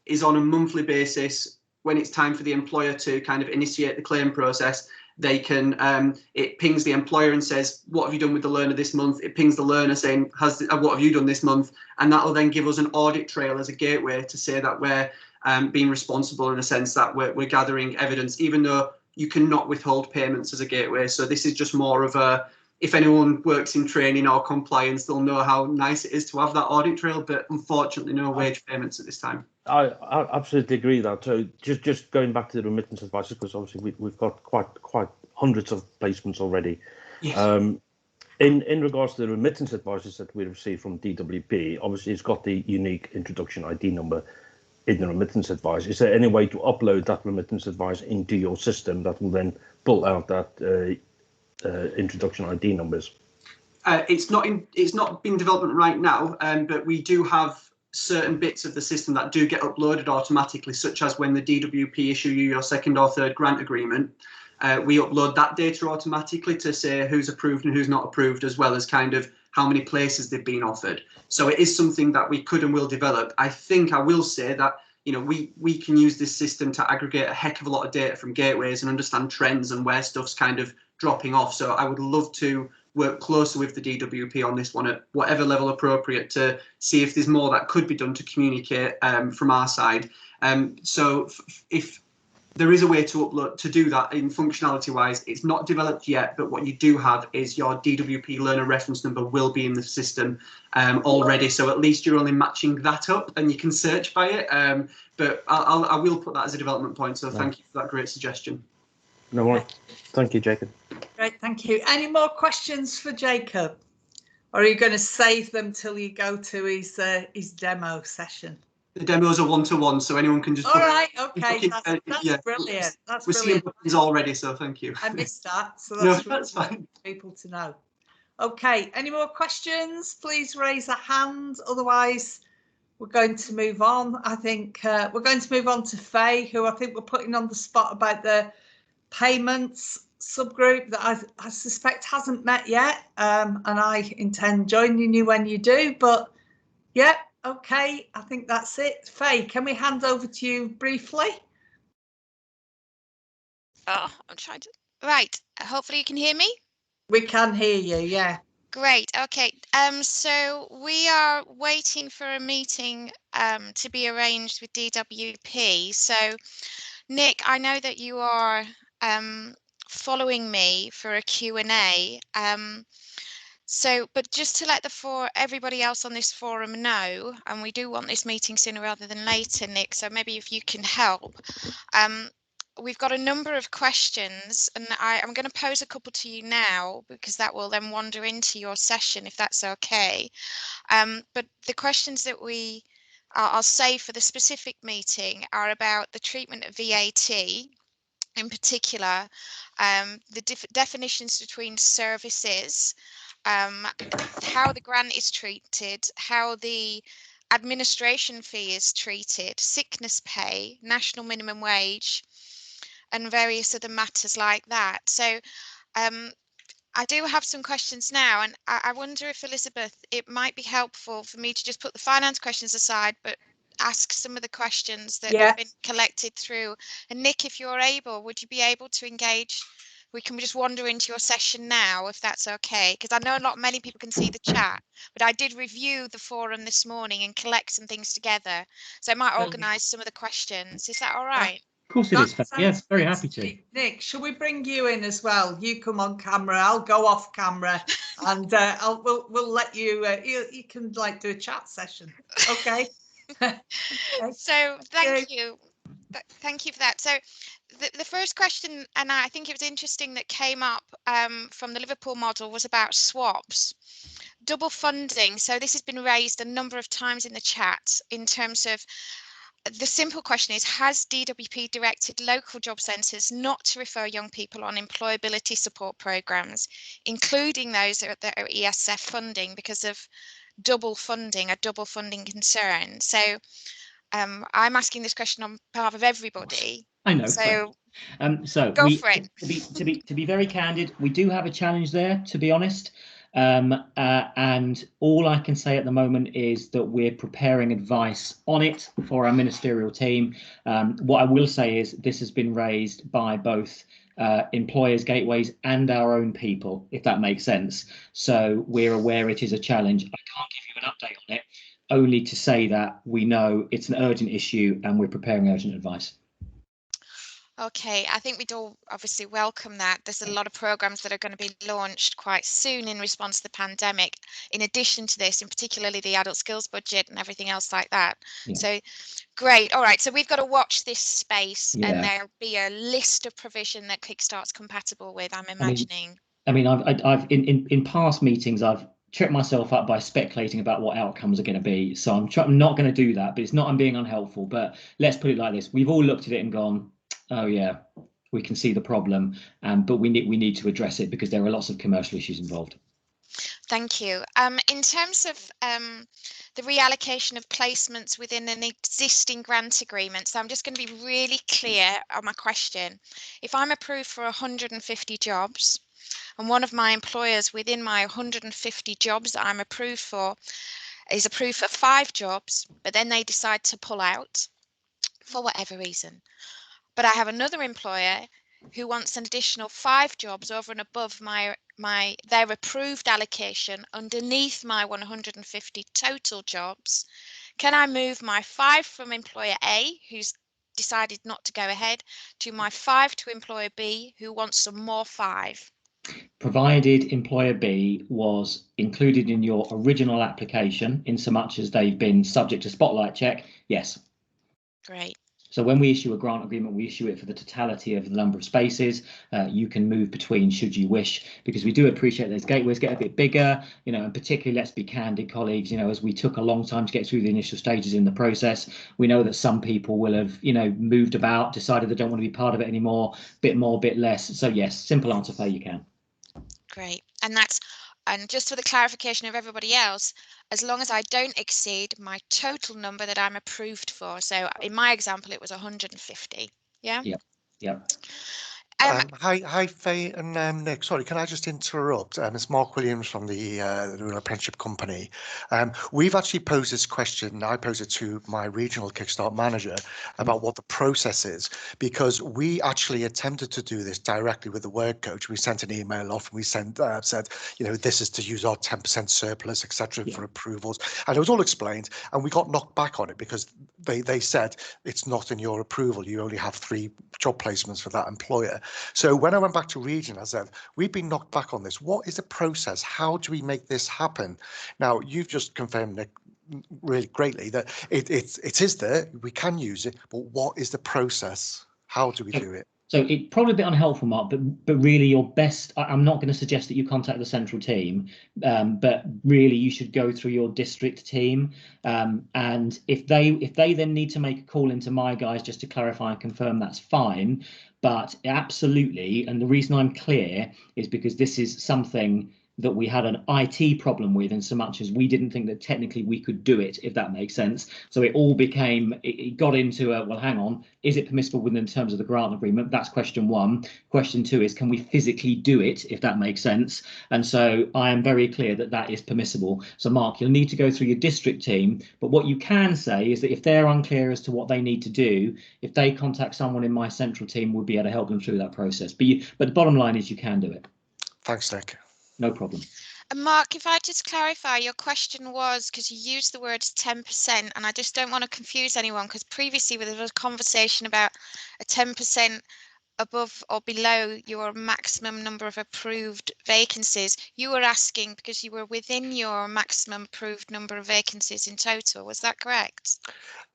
is on a monthly basis, when it's time for the employer to kind of initiate the claim process, they can, it pings the employer and says, what have you done with the learner this month? It pings the learner saying, what have you done this month? And that will then give us an audit trail as a gateway to say that we're being responsible in a sense that we're gathering evidence, even though you cannot withhold payments as a gateway. So this is just more of a, if anyone works in training or compliance, they'll know how nice it is to have that audit trail, but unfortunately no wage payments at this time. I absolutely agree with that. So just going back to the remittance advice, because obviously we've got quite hundreds of placements already. Yes. In regards to the remittance advices that we receive from DWP, obviously it's got the unique introduction ID number in the remittance advice. Is there any way to upload that remittance advice into your system that will then pull out that introduction ID numbers? It's not in development right now, but we do have certain bits of the system that do get uploaded automatically, such as when the DWP issue you your second or third grant agreement. We upload that data automatically to say who's approved and who's not approved, as well as kind of how many places they've been offered. So it is something that we could and will develop. I think I will say that, you know, we can use this system to aggregate a heck of a lot of data from gateways and understand trends and where stuff's kind of dropping off. So I would love to work closer with the DWP on this one at whatever level appropriate to see if there's more that could be done to communicate from our side. So if there is a way to upload to do that in functionality wise. It's not developed yet, but what you do have is your DWP learner reference number will be in the system already. So at least you're only matching that up, and you can search by it. But I will put that as a development point. So thank you for that great suggestion. No worries. Thank you, Jacob. Great, thank you. Any more questions for Jacob? Or are you going to save them till you go to his demo session? The demos are one-to-one, so anyone can just. All right, okay, that's brilliant. That's We're seeing brilliant. buttons already, so thank you. I missed that, so No, that's, that's really fine. people to know. Okay, any more questions? Please raise a hand. Otherwise, we're going to move on. I think we're going to move on to Faye, who I think we're putting on the spot about the payments subgroup that I suspect hasn't met yet, and I intend joining you when you do. But yeah, okay, I think that's it. Faye, can we hand over to you briefly? Oh, I'm trying to. Right. Hopefully you can hear me. We can hear you. Yeah. Great. Okay. So we are waiting for a meeting to be arranged with DWP. So, Nick, I know that you are following me for a Q&A. So, but just to let everybody else on this forum know, and we do want this meeting sooner rather than later, Nick, so maybe if you can help. We've got a number of questions, and I'm going to pose a couple to you now, because that will then wander into your session, if that's okay. But the questions that I'll say for the specific meeting are about the treatment of VAT, in particular, the definitions between services, how the grant is treated, how the administration fee is treated, sickness pay, national minimum wage, and various other matters like that. So I do have some questions now, and I wonder if, Elizabeth, it might be helpful for me to just put the finance questions aside, but ask some of the questions that have been collected through. And Nick, if you're able, would you be able to engage? We can just wander into your session now, if that's okay, because I know not many people can see the chat, but I did review the forum this morning and collect some things together. So I might organise some of the questions. Is that all right? Of course it is. Yeah, very happy to. Nick, shall we bring you in as well? You come on camera, I'll go off camera, and we'll let you. You can like do a chat session. Okay. Okay. So thank you. Thank you for that. So the first question, and I think it was interesting that came up from the Liverpool model, was about swaps. Double funding. So this has been raised a number of times in the chat in terms of the simple question is, has DWP directed local job centres not to refer young people on employability support programmes, including those that are ESF funding, because of double funding, a double funding concern? So I'm asking this question on behalf of everybody. I know. So, Go for it. To be very candid, we do have a challenge there, to be honest. And all I can say at the moment is that we're preparing advice on it for our ministerial team. What I will say is this has been raised by both employers, gateways, and our own people, if that makes sense. So we're aware it is a challenge. I can't give you an update on it, only to say that we know it's an urgent issue and we're preparing urgent advice. Okay, I think we'd all obviously welcome that. There's a lot of programs that are going to be launched quite soon in response to the pandemic, in addition to this, and particularly the adult skills budget and everything else like that. Yeah. So great. All right, so we've got to watch this space, and there'll be a list of provision that Kickstart's compatible with, I'm imagining. I mean, I've in past meetings, I've tripped myself up by speculating about what outcomes are going to be. So I'm not going to do that, but it's not I'm being unhelpful. But let's put it like this. We've all looked at it and gone, oh yeah, we can see the problem, but we need to address it because there are lots of commercial issues involved. Thank you. In terms of the reallocation of placements within an existing grant agreement, so I'm just going to be really clear on my question. If I'm approved for 150 jobs, and one of my employers within my 150 jobs that I'm approved for is approved for 5 jobs, but then they decide to pull out for whatever reason. But I have another employer who wants an additional 5 jobs over and above their approved allocation underneath my 150 total jobs. Can I move my 5 from employer A, who's decided not to go ahead, to my 5 to employer B who wants some more 5? Provided employer B was included in your original application in so much as they've been subject to spotlight check, yes. Great. So when we issue a grant agreement, we issue it for the totality of the number of spaces. You can move between should you wish, because we do appreciate those gateways get a bit bigger, you know, and particularly, let's be candid, colleagues, you know, as we took a long time to get through the initial stages in the process, we know that some people will have, you know, moved about, decided they don't want to be part of it anymore, bit more, bit less. So yes, simple answer for you can. Great. And just for the clarification of everybody else, as long as I don't exceed my total number that I'm approved for. So in my example, it was 150. Yeah. Yeah. Yeah. Hi, Faye and Nick. Sorry, can I just interrupt? It's Mark Williams from the Rural Apprenticeship Company. We've actually posed this question. I posed it to my regional Kickstart manager about what the process is, because we actually attempted to do this directly with the work coach. We sent an email off and we said, you know, this is to use our 10% surplus, etc., for approvals. And it was all explained, and we got knocked back on it because they said it's not in your approval. You only have 3 job placements for that employer. So when I went back to region, I said, we've been knocked back on this. What is the process? How do we make this happen? Now, you've just confirmed, Nick, really greatly that it is there. We can use it. But what is the process? How do we do it? So it's probably a bit unhelpful, Mark, but really your best, I'm not going to suggest that you contact the central team, but really you should go through your district team. And if they then need to make a call into my guys just to clarify and confirm, that's fine. But absolutely, and the reason I'm clear is because this is something that we had an IT problem with, in so much as we didn't think that technically we could do it, if that makes sense. So it all became, it got into a, well, hang on, is it permissible within terms of the grant agreement? That's question 1. Question 2 is, can we physically do it, if that makes sense? And so I am very clear that that is permissible. So Mark, you'll need to go through your district team, but what you can say is that if they're unclear as to what they need to do, if they contact someone in my central team, we'll be able to help them through that process. But the bottom line is you can do it. Thanks, Nick. No problem. And Mark, if I just clarify, your question was, because you used the words 10%, and I just don't want to confuse anyone, because previously there was a conversation about a 10% above or below your maximum number of approved vacancies. You were asking because you were within your maximum approved number of vacancies in total. Was that correct?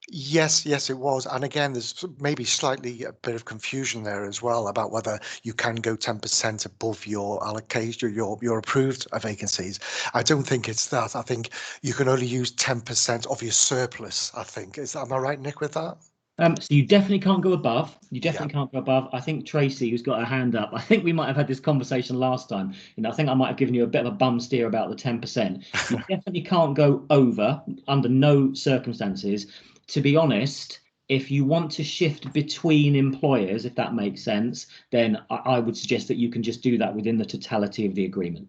Yes, it was. And again, there's maybe slightly a bit of confusion there as well about whether you can go 10% above your allocation, your approved vacancies. I don't think it's that. I think you can only use 10% of your surplus, I think. Am I right, Nick, with that? So you definitely can't go above. You definitely can't go above. I think Tracy, who's got her hand up, I think we might have had this conversation last time. You know, I think I might have given you a bit of a bum steer about the 10%. You definitely can't go over under no circumstances. To be honest, if you want to shift between employers, if that makes sense, then I would suggest that you can just do that within the totality of the agreement.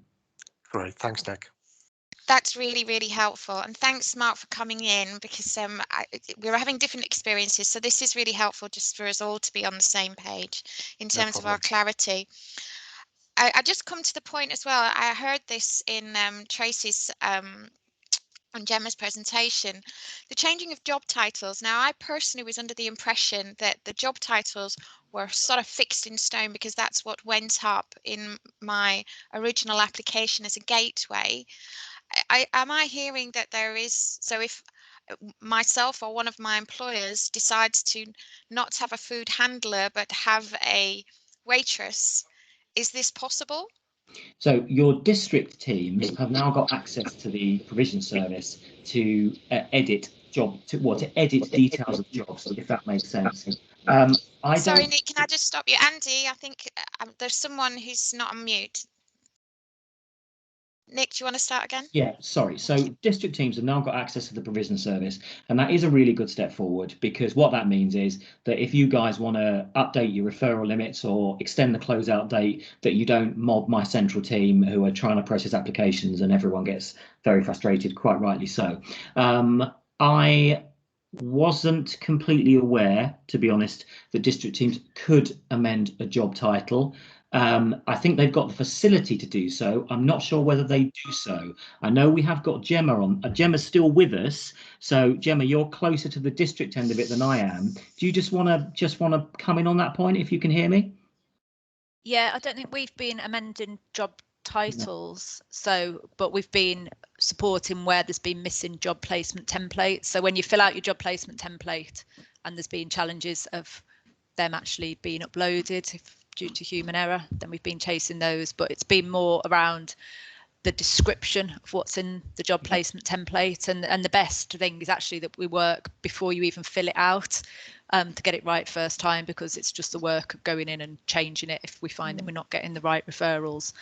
Great. Thanks, Nick. That's really, really helpful. And thanks, Mark, for coming in, because we're having different experiences. So this is really helpful just for us all to be on the same page in terms of our clarity. I just come to the point as well. I heard this in Tracy's on Gemma's presentation, the changing of job titles. Now, I personally was under the impression that the job titles were sort of fixed in stone because that's what went up in my original application as a gateway. Am I hearing that there is, so if myself or one of my employers decides to not have a food handler but have a waitress, is this possible? So your district teams have now got access to the provision service to edit details of jobs, if that makes sense. Sorry, Nick, can I just stop you? Andy, I think there's someone who's not on mute. Nick, do you want to start again? Yeah, sorry. So district teams have now got access to the provision service, and that is a really good step forward, because what that means is that if you guys want to update your referral limits or extend the closeout date, that you don't mob my central team who are trying to process applications and everyone gets very frustrated, quite rightly so. I wasn't completely aware, to be honest, that district teams could amend a job title. I think they've got the facility to do so. I'm not sure whether they do so. I know we have got Gemma on. Gemma's still with us. So Gemma, you're closer to the district end of it than I am. Do you just want to come in on that point if you can hear me? Yeah, I don't think we've been amending job titles, but we've been supporting where there's been missing job placement templates. So when you fill out your job placement template and there's been challenges of them actually being uploaded due to human error, then we've been chasing those, but it's been more around the description of what's in the job placement template, and the best thing is actually that we work before you even fill it out, to get it right first time, because it's just the work of going in and changing it if we find that we're not getting the right referrals.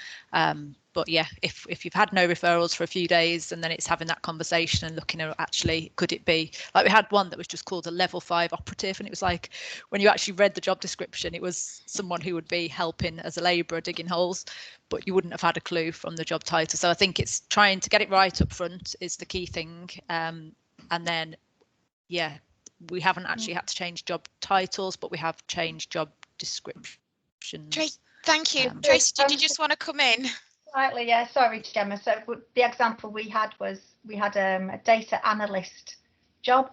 But yeah, if you've had no referrals for a few days, and then it's having that conversation and looking at actually, could it be, like we had one that was just called a level 5 operative, and it was like, when you actually read the job description, it was someone who would be helping as a labourer digging holes, but you wouldn't have had a clue from the job title. So I think it's trying to get it right up front is the key thing. And then, yeah, we haven't actually had to change job titles, but we have changed job descriptions. Thank you. Tracy, did you just want to come in? Slightly, yeah. Sorry, Gemma. So the example we had was we had a data analyst job,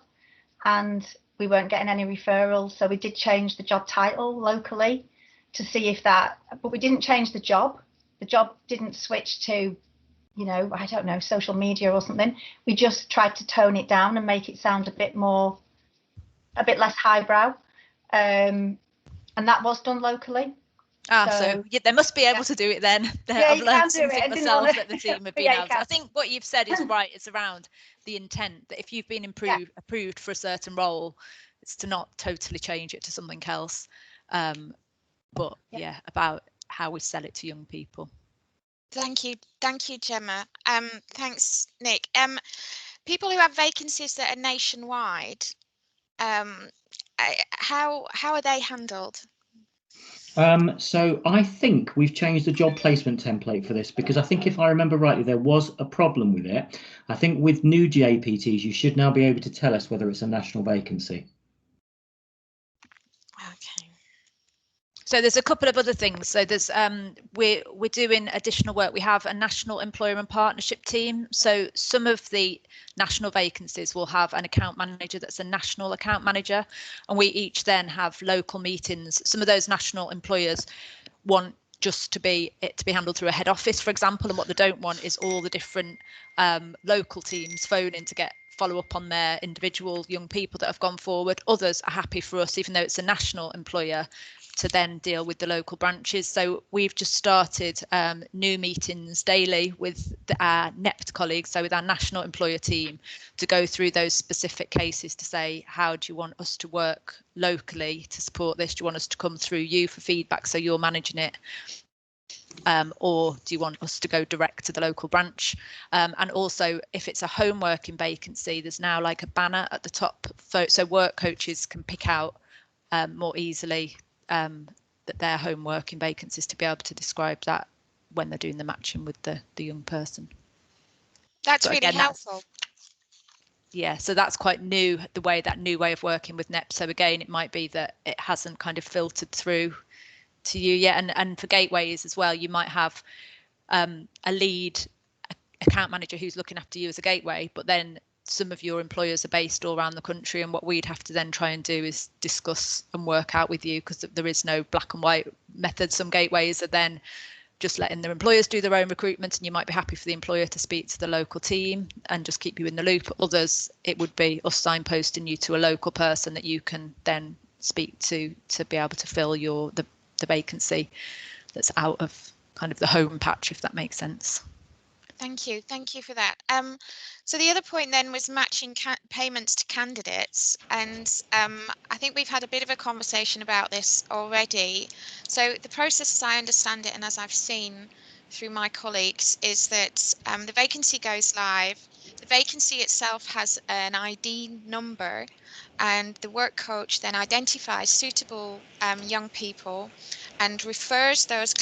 and we weren't getting any referrals. So we did change the job title locally to see if that, but we didn't change the job. The job didn't switch to, you know, I don't know, social media or something. We just tried to tone it down and make it sound a bit less highbrow. And that was done locally. So yeah, they must be able to do it then. I've learned something myself that the team have been able to. I think what you've said is right. It's around the intent, that if you've been approved for a certain role, it's to not totally change it to something else. But yeah, about how we sell it to young people. Thank you, Gemma. Thanks, Nick. People who have vacancies that are nationwide, how are they handled? So I think we've changed the job placement template for this, because I think if I remember rightly, there was a problem with it. I think with new JPTs, you should now be able to tell us whether it's a national vacancy. Okay. So there's a couple of other things. So there's we're doing additional work. We have a national employer and partnership team. So some of the national vacancies will have an account manager that's a national account manager, and we each then have local meetings. Some of those national employers want just to be handled through a head office, for example, and what they don't want is all the different local teams phoning to get follow up on their individual young people that have gone forward. Others are happy for us, even though it's a national employer, to then deal with the local branches. So we've just started new meetings daily with our NEPT colleagues, so with our national employer team, to go through those specific cases to say, how do you want us to work locally to support this? Do you want us to come through you for feedback so you're managing it? Or do you want us to go direct to the local branch? And also, if it's a home working vacancy, there's now like a banner at the top, so work coaches can pick out more easily that their home working vacancies, to be able to describe that when they're doing the matching with the young person. That's really helpful. Yeah, so that's quite new, that new way of working with NEP. So again, it might be that it hasn't kind of filtered through to you yet, and for gateways as well, you might have a lead account manager who's looking after you as a gateway, but then some of your employers are based all around the country, and what we'd have to then try and do is discuss and work out with you, because there is no black and white method. Some gateways are then just letting their employers do their own recruitment, and you might be happy for the employer to speak to the local team and just keep you in the loop. Others, it would be us signposting you to a local person that you can then speak to be able to fill the vacancy that's out of kind of the home patch, if that makes sense. Thank you for that. So the other point then was matching payments to candidates, and I think we've had a bit of a conversation about this already. So the process, as I understand it, and as I've seen through my colleagues, is that the vacancy goes live. The vacancy itself has an ID number, and the work coach then identifies suitable young people and refers those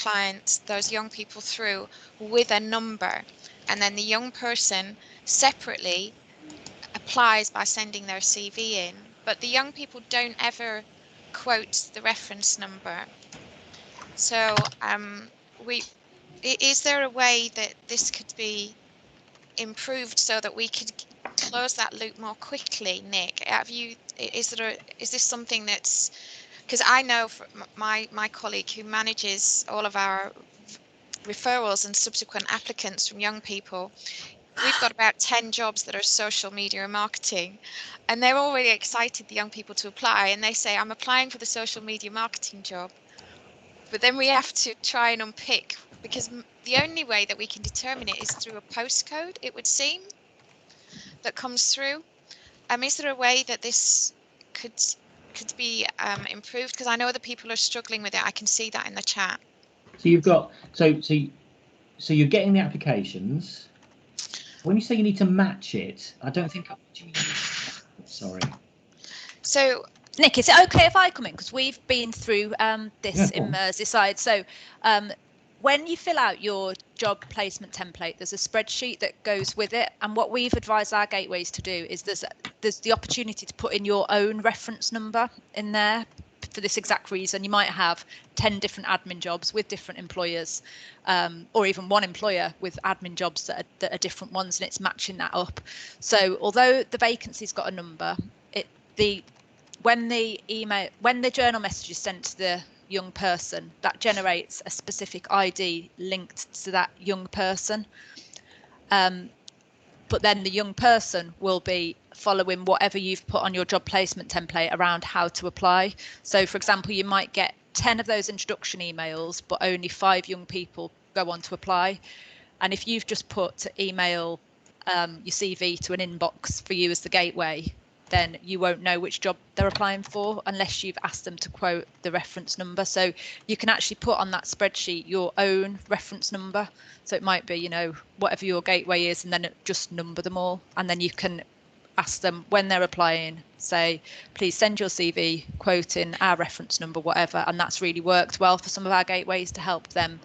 young people through with a number. And then the young person separately applies by sending their CV in, but the young people don't ever quote the reference number. So is there a way that this could be improved so that we could close that loop more quickly? Nick, is this something that's, because I know from my colleague who manages all of our referrals and subsequent applicants from young people, we've got about 10 jobs that are social media and marketing, and they're all really excited, the young people, to apply, and they say, I'm applying for the social media marketing job. But then we have to try and unpick, because the only way that we can determine it is through a postcode, it would seem, that comes through. Is there a way that this could be improved? Because I know other people are struggling with it. I can see that in the chat. So you've got so you're getting the applications. When you say you need to match it, I don't think. What do you mean? Sorry. So, Nick, is it okay if I come in? Because we've been through this in Merseyside. So when you fill out your job placement template, there's a spreadsheet that goes with it. And what we've advised our gateways to do is there's the opportunity to put in your own reference number in there for this exact reason. You might have 10 different admin jobs with different employers, or even one employer with admin jobs that are different ones, and it's matching that up. So although the vacancy's got a number, when the journal message is sent to the young person, that generates a specific ID linked to that young person. But then the young person will be following whatever you've put on your job placement template around how to apply. So, for example, you might get 10 of those introduction emails, but only 5 young people go on to apply. And if you've just put to email your CV to an inbox for you as the gateway, then you won't know which job they're applying for unless you've asked them to quote the reference number. So you can actually put on that spreadsheet your own reference number. So it might be, you know, whatever your gateway is, and then just number them all. And then you can ask them when they're applying, say, please send your CV quoting our reference number, whatever. And that's really worked well for some of our gateways to help them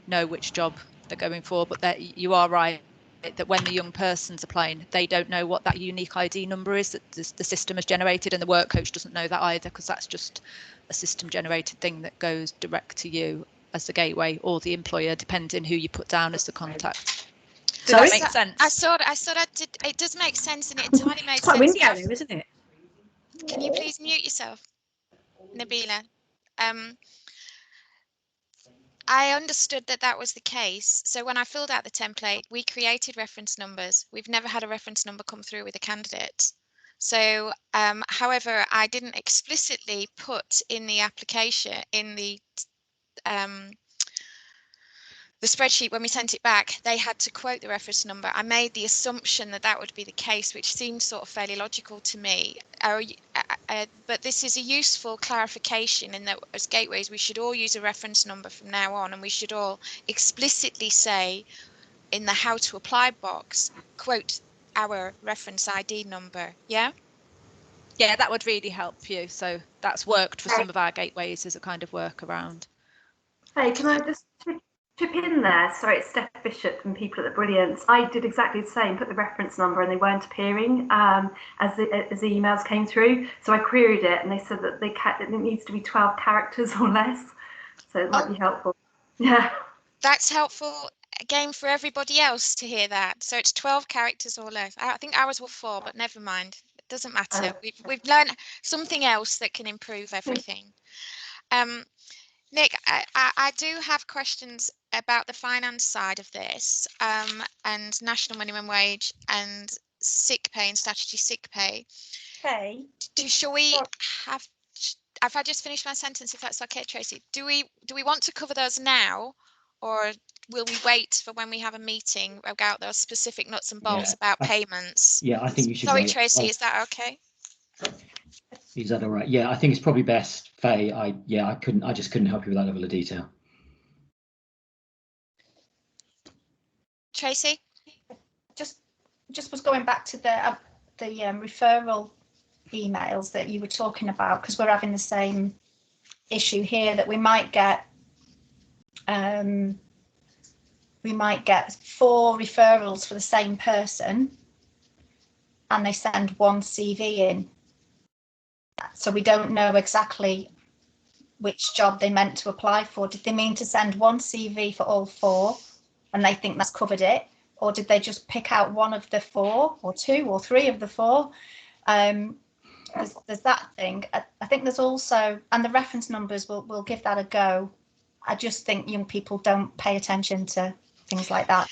know which job they're going for. But you are right that when the young person's applying, they don't know what that unique ID number is that the system has generated, and the work coach doesn't know that either, because that's just a system generated thing that goes direct to you as the gateway or the employer, depending who you put down as the contact. Does that make sense? I thought I did. It does make sense, and it entirely makes sense. It's quite windy out there, isn't it? Can you please mute yourself, Nabila? I understood that was the case. So when I filled out the template, we created reference numbers. We've never had a reference number come through with a candidate. So, however, I didn't explicitly put in the application, in the spreadsheet when we sent it back, they had to quote the reference number. I made the assumption that would be the case, which seemed sort of fairly logical to me. But this is a useful clarification in that as gateways, we should all use a reference number from now on, and we should all explicitly say in the how to apply box, quote our reference ID number. Yeah? Yeah, that would really help you. So that's worked for some of our gateways as a kind of workaround. Hey, can I just chip in there? Sorry, it's Steph Bishop from People at the Brilliance. I did exactly the same, put the reference number, and they weren't appearing as the emails came through. So I queried it, and they said that it needs to be 12 characters or less. So it might be helpful. Yeah. That's helpful again for everybody else to hear that. So it's 12 characters or less. I think ours were 4, but never mind. It doesn't matter. We've learned something else that can improve everything. Nick, I do have questions about the finance side of this, and national minimum wage and sick pay and statutory sick pay. Okay. Shall we have? If I just finish my sentence, if that's okay, Tracy. Do we want to cover those now, or will we wait for when we have a meeting about those specific nuts and bolts about payments? Yeah, I think you should. Sorry, Tracy, is that okay? Is that all right? Yeah, I think it's probably best, Faye. I just couldn't help you with that level of detail. Tracy? Just was going back to the referral emails that you were talking about, because we're having the same issue here, that we might get 4 referrals for the same person, and they send one CV in. So we don't know exactly which job they meant to apply for. Did they mean to send one CV for all 4 and they think that's covered it? Or did they just pick out one of the 4 or 2 or 3 of the 4? There's that thing. I think there's also, and the reference numbers, we'll give that a go. I just think young people don't pay attention to things like that.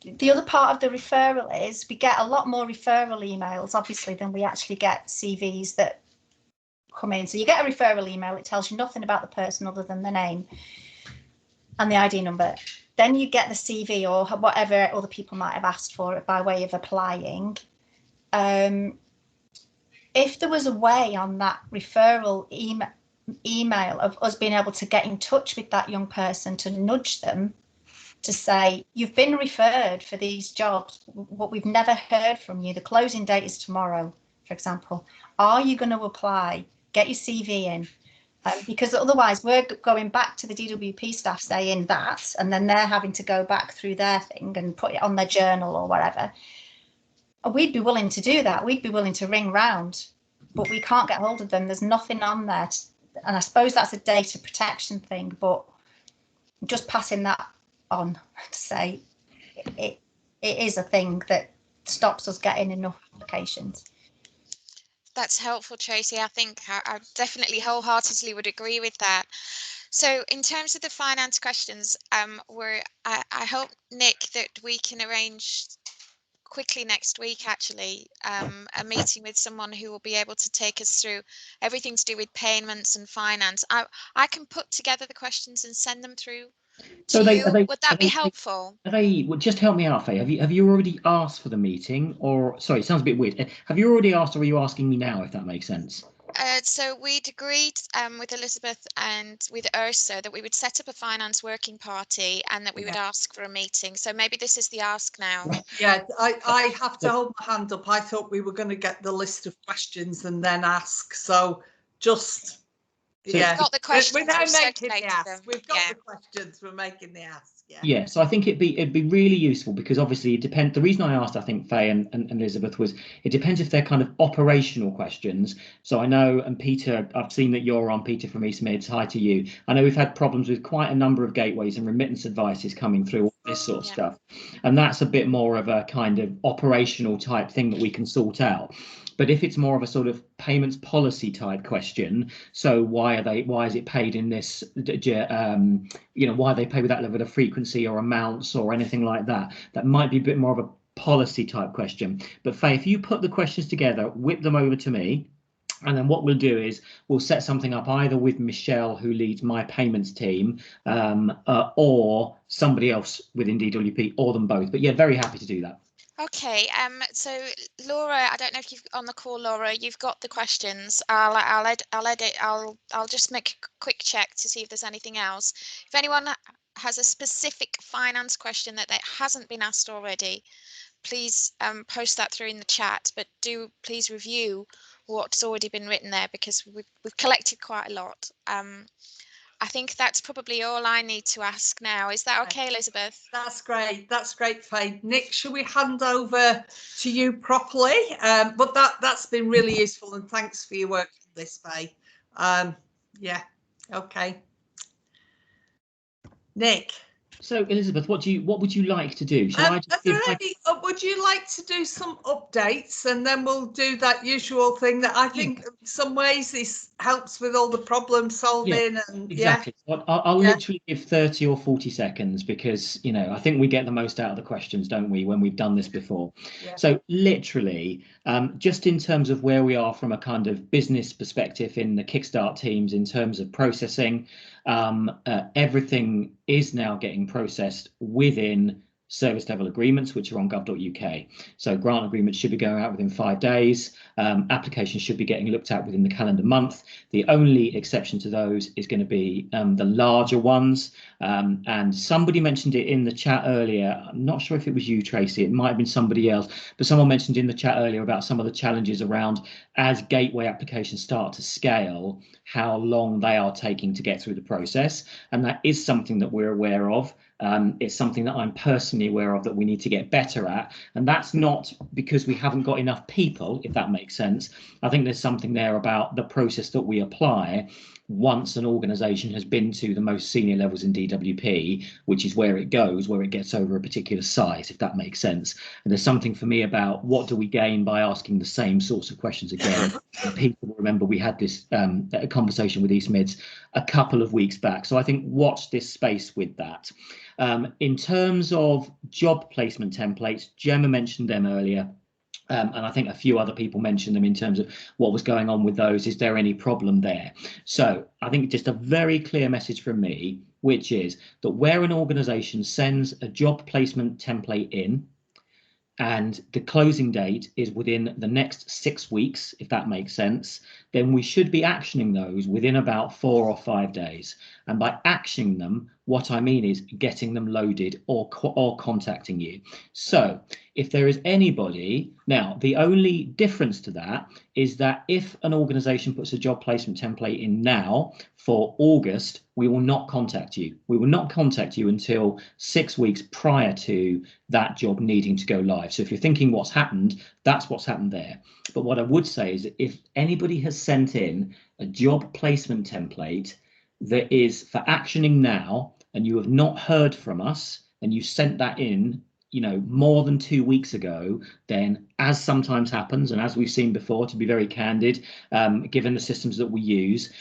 The other part of the referral is we get a lot more referral emails, obviously, than we actually get CVs that come in. So you get a referral email, it tells you nothing about the person other than the name and the ID number. Then you get the CV or whatever other people might have asked for it by way of applying. If there was a way on that referral email of us being able to get in touch with that young person to nudge them to say, you've been referred for these jobs, what we've never heard from you, the closing date is tomorrow, for example. Are you going to apply? Get your CV in. Because otherwise we're going back to the DWP staff saying that, and then they're having to go back through their thing and put it on their journal or whatever. We'd be willing to do that. We'd be willing to ring round, but we can't get hold of them. There's nothing on there. And I suppose that's a data protection thing, but just passing that on to say it is a thing that stops us getting enough applications. That's helpful, Tracy. I think I definitely wholeheartedly would agree with that. So in terms of the finance questions, I hope, Nick, that we can arrange quickly next week, actually, a meeting with someone who will be able to take us through everything to do with payments and finance. I can put together the questions and send them through to you. Would that be helpful? Well, just help me out, Faye. Have you already asked for the meeting, or sorry, it sounds a bit weird. Have you already asked, or are you asking me now, if that makes sense? So we'd agreed with Elizabeth and with Ursa that we would set up a finance working party and that we would ask for a meeting. So maybe this is the ask now. Yeah, I have to hold my hand up. I thought we were going to get the list of questions and then ask. So just, yeah. We've got the questions. We're now making the ask. Them. We've got the questions. We're making the ask. Yeah, so I think it'd be really useful, because obviously it depends. The reason I asked, I think, Faye and Elizabeth, was it depends if they're kind of operational questions. So I know, and Peter, I've seen that you're on, Peter from East Mids, hi to you. I know we've had problems with quite a number of gateways and remittance advices coming through, all this sort of stuff. And that's a bit more of a kind of operational type thing that we can sort out. But if it's more of a sort of payments policy type question, so why is it paid in this, why they pay with that level of frequency or amounts or anything like that, that might be a bit more of a policy type question. But Faye, if you put the questions together, whip them over to me, and then what we'll do is we'll set something up either with Michelle, who leads my payments team, or somebody else within DWP, or them both. But yeah, very happy to do that. Okay, so Laura, I don't know if you've on the call, Laura, you've got the questions. I'll just make a quick check to see if there's anything else. If anyone has a specific finance question that hasn't been asked already, please post that through in the chat, but do please review what's already been written there, because we've collected quite a lot. I think that's probably all I need to ask now. Is that okay, Elizabeth? That's great. That's great, Faye. Nick, should we hand over to you properly? But that's been really useful, and thanks for your work on this, Faye. Yeah, okay. Nick. So Elizabeth, what would you like to do? Would you like to do some updates, and then we'll do that usual thing that I think in some ways this helps with all the problem solving. And exactly. I'll literally give 30 or 40 seconds, because I think we get the most out of the questions, don't we, when we've done this before. So literally, just in terms of where we are from a kind of business perspective in the Kickstart teams, in terms of processing, everything is now getting processed within service level agreements, which are on gov.uk. So grant agreements should be going out within 5 days. Applications should be getting looked at within the calendar month. The only exception to those is going to be the larger ones. And somebody mentioned it in the chat earlier. I'm not sure if it was you, Tracy. It might have been somebody else, but someone mentioned in the chat earlier about some of the challenges around, as gateway applications start to scale, how long they are taking to get through the process. And that is something that we're aware of. It's something that I'm personally aware of that we need to get better at. And that's not because we haven't got enough people, if that makes sense. I think there's something there about the process that we apply once an organisation has been to the most senior levels in DWP, which is where it goes, where it gets over a particular size, if that makes sense. And there's something for me about what do we gain by asking the same sorts of questions again. People remember we had this conversation with East Mids a couple of weeks back. So I think watch this space with that. In terms of job placement templates, Gemma mentioned them earlier. And I think a few other people mentioned them in terms of what was going on with those. Is there any problem there? So I think just a very clear message from me, which is that where an organisation sends a job placement template in, and the closing date is within the next 6 weeks, if that makes sense, then we should be actioning those within about 4 or 5 days. And by actioning them, what I mean is getting them loaded or contacting you. So if there is anybody, now the only difference to that is that if an organisation puts a job placement template in now for August, we will not contact you. We will not contact you until 6 weeks prior to that job needing to go live. So if you're thinking what's happened, that's what's happened there. But what I would say is that if anybody has sent in a job placement template that is for actioning now, and you have not heard from us, and you sent that in, you know, more than 2 weeks ago, then as sometimes happens, and as we've seen before, to be very candid, given the systems that we use,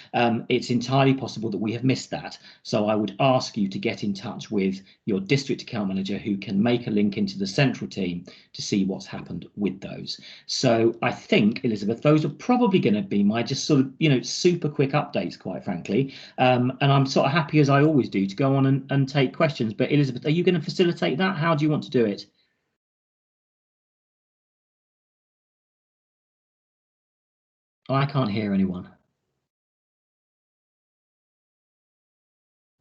it's entirely possible that we have missed that. So I would ask you to get in touch with your district account manager, who can make a link into the central team to see what's happened with those. So I think, Elizabeth, those are probably going to be my just sort of, you know, super quick updates, quite frankly. And I'm sort of happy, as I always do, to go on and take questions. But Elizabeth, are you going to facilitate that? How do you want to do it? I can't hear anyone.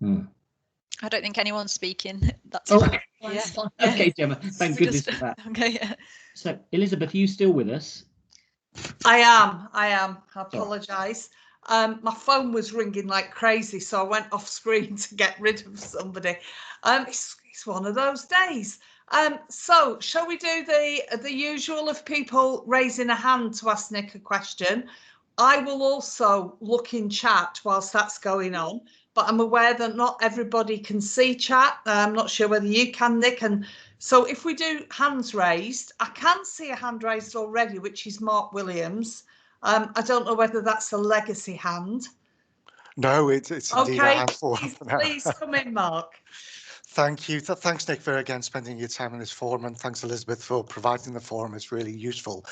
I don't think anyone's speaking. That's fine. Yeah. Okay, Gemma, thank goodness for that. Okay. Yeah. So, Elizabeth, are you still with us? I am. I apologise. My phone was ringing like crazy, so I went off screen to get rid of somebody. It's one of those days. So shall we do the usual of people raising a hand to ask Nick a question? I will also look in chat whilst that's going on, but I'm aware that not everybody can see chat. I'm not sure whether you can, Nick. And so if we do hands raised, I can see a hand raised already, which is Mark Williams. I don't know whether that's a legacy hand. No, it's indeed a handful. Please come in, Mark. Thank you. Thanks, Nick, for again spending your time in this forum, and thanks, Elizabeth, for providing the forum. It's really useful.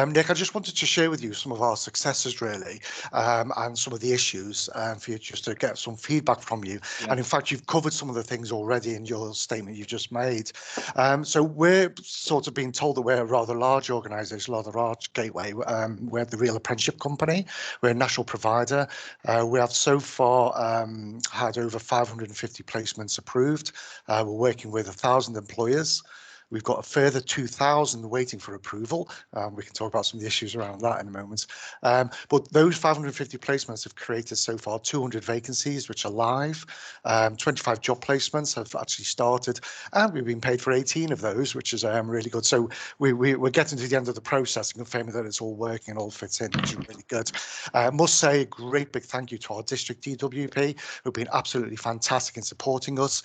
Nick, I just wanted to share with you some of our successes, really, and some of the issues for you just to get some feedback from you. Yeah. And in fact, you've covered some of the things already in your statement you just made. So we're sort of being told that we're a rather large organisation, rather large gateway. We're the Real Apprenticeship Company. We're a national provider. We have so far had over 550 placements approved. We're working with 1,000 employers. We've got a further 2,000 waiting for approval. We can talk about some of the issues around that in a moment. But those 550 placements have created so far 200 vacancies, which are live. 25 job placements have actually started, and we've been paid for 18 of those, which is really good. So we're getting to the end of the process and confirming that it's all working and all fits in, which is really good. I must say a great big thank you to our district DWP, who've been absolutely fantastic in supporting us.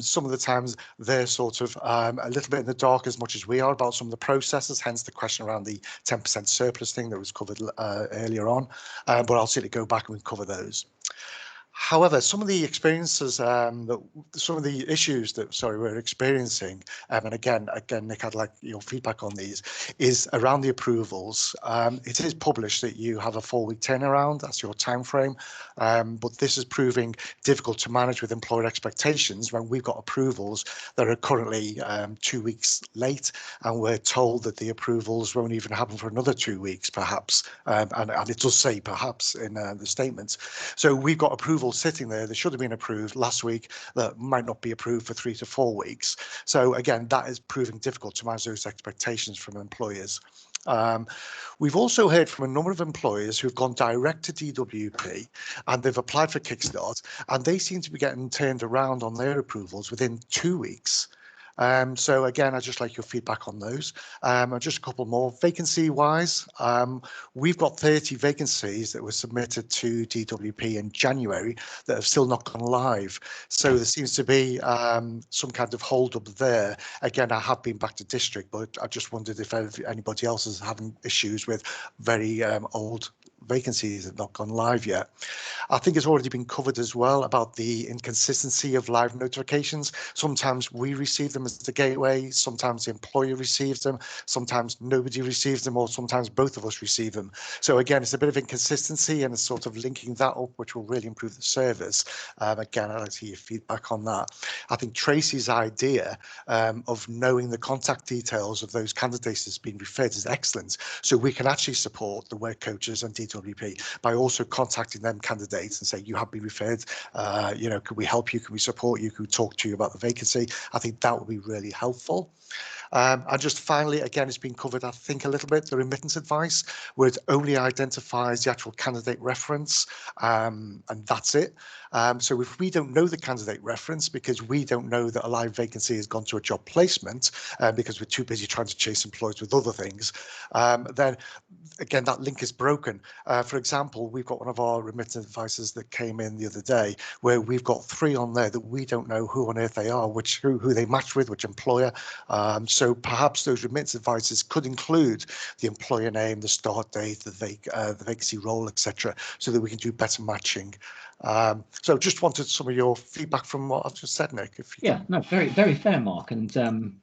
Some of the times they're sort of a little bit in the dark as much as we are about some of the processes, hence the question around the 10% surplus thing that was covered earlier on, but I'll certainly go back and cover those. However, some of the experiences, some of the issues that, we're experiencing, and again, Nick, I'd like your feedback on these, is around the approvals. It is published that you have a 4-week turnaround, that's your time frame, but this is proving difficult to manage with employer expectations when we've got approvals that are currently 2 weeks late, and we're told that the approvals won't even happen for another 2 weeks, perhaps, and it does say perhaps in the statements. So we've got approvals sitting there that should have been approved last week that might not be approved for 3 to 4 weeks. So again, that is proving difficult to manage those expectations from employers. We've also heard from a number of employers who've gone direct to DWP and they've applied for Kickstart, and they seem to be getting turned around on their approvals within 2 weeks. So again, I'd just like your feedback on those. And just a couple more. Vacancy wise, we've got 30 vacancies that were submitted to DWP in January that have still not gone live. So there seems to be some kind of hold up there. Again, I have been back to district, but I just wondered if anybody else is having issues with very old vacancies that have not gone live yet. I think it's already been covered as well about the inconsistency of live notifications. Sometimes we receive them as the gateway, sometimes the employer receives them, sometimes nobody receives them, or sometimes both of us receive them. So again, it's a bit of inconsistency and it's sort of linking that up, which will really improve the service. Again, I'd like to hear your feedback on that. I think Tracy's idea of knowing the contact details of those candidates that's been referred is excellent. So we can actually support the work coaches and DWP by also contacting them candidates and say, you have been referred, you know, can we help you, can we support you, can we talk to you about the vacancy? I think that would be really helpful. And just finally, again, it's been covered, I think, a little bit, the remittance advice, where it only identifies the actual candidate reference, and that's it. So if we don't know the candidate reference because we don't know that a live vacancy has gone to a job placement, because we're too busy trying to chase employees with other things, then again, that link is broken. For example, we've got one of our remittance advisors that came in the other day where we've got 3 on there that we don't know who on earth they are, who they match with, which employer. So perhaps those remittance advisors could include the employer name, the start date, the vacancy role, etc., so that we can do better matching. So just wanted some of your feedback from what I've just said, Nick. Yeah, no, very, very fair, Mark. And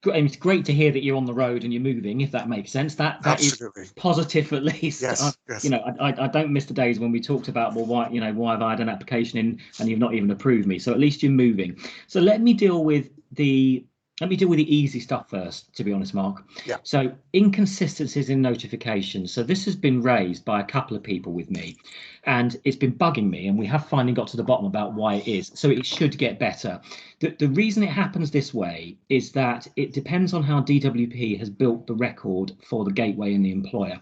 it's great to hear that you're on the road and you're moving, if that makes sense. That Absolutely. is positive, at least. Yes, yes. You know, I don't miss the days when we talked about, well, why have I had an application in and you've not even approved me? So at least you're moving. So let me deal with the easy stuff first, to be honest, Mark. Yeah. So inconsistencies in notifications. So this has been raised by a couple of people with me, and it's been bugging me, and we have finally got to the bottom about why it is. So it should get better. The reason it happens this way is that it depends on how DWP has built the record for the gateway and the employer.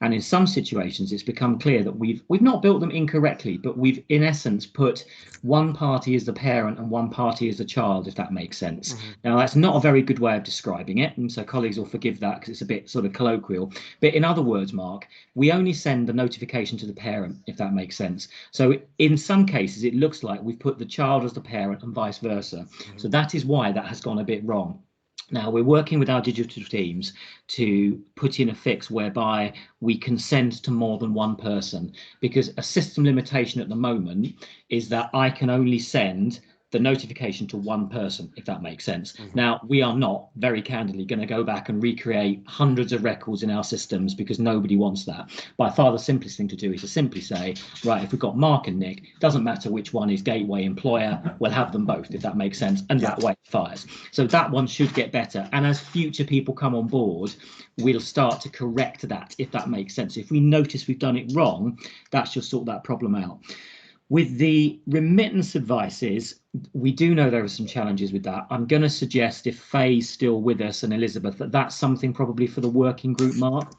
And in some situations, it's become clear that we've not built them incorrectly, but we've in essence put one party as the parent and one party as the child, if that makes sense. Mm-hmm. Now, that's not a very good way of describing it, and so colleagues will forgive that because it's a bit sort of colloquial. But in other words, Mark, we only send the notification to the parent, if that makes sense. So in some cases, it looks like we've put the child as the parent and vice versa. Mm-hmm. So that is why that has gone a bit wrong. Now, we're working with our digital teams to put in a fix whereby we can send to more than one person, because a system limitation at the moment is that I can only send the notification to one person, if that makes sense. Mm-hmm. Now, we are not, very candidly, going to go back and recreate hundreds of records in our systems because nobody wants that. By far, the simplest thing to do is to simply say, right, if we've got Mark and Nick, doesn't matter which one is gateway employer, we'll have them both, if that makes sense, and that way it fires. So that one should get better. And as future people come on board, we'll start to correct that, if that makes sense. If we notice we've done it wrong, that should sort that problem out. With the remittance advices, we do know there are some challenges with that. I'm going to suggest, if Faye's still with us and Elizabeth, that that's something probably for the working group, Mark,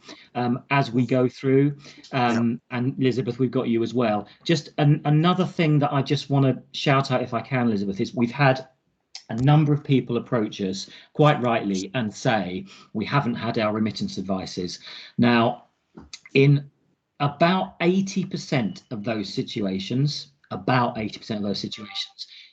as we go through. And Elizabeth, we've got you as well. Just another thing that I just want to shout out, if I can, Elizabeth, is we've had a number of people approach us, quite rightly, and say we haven't had our remittance advices. Now, in about 80% of those situations,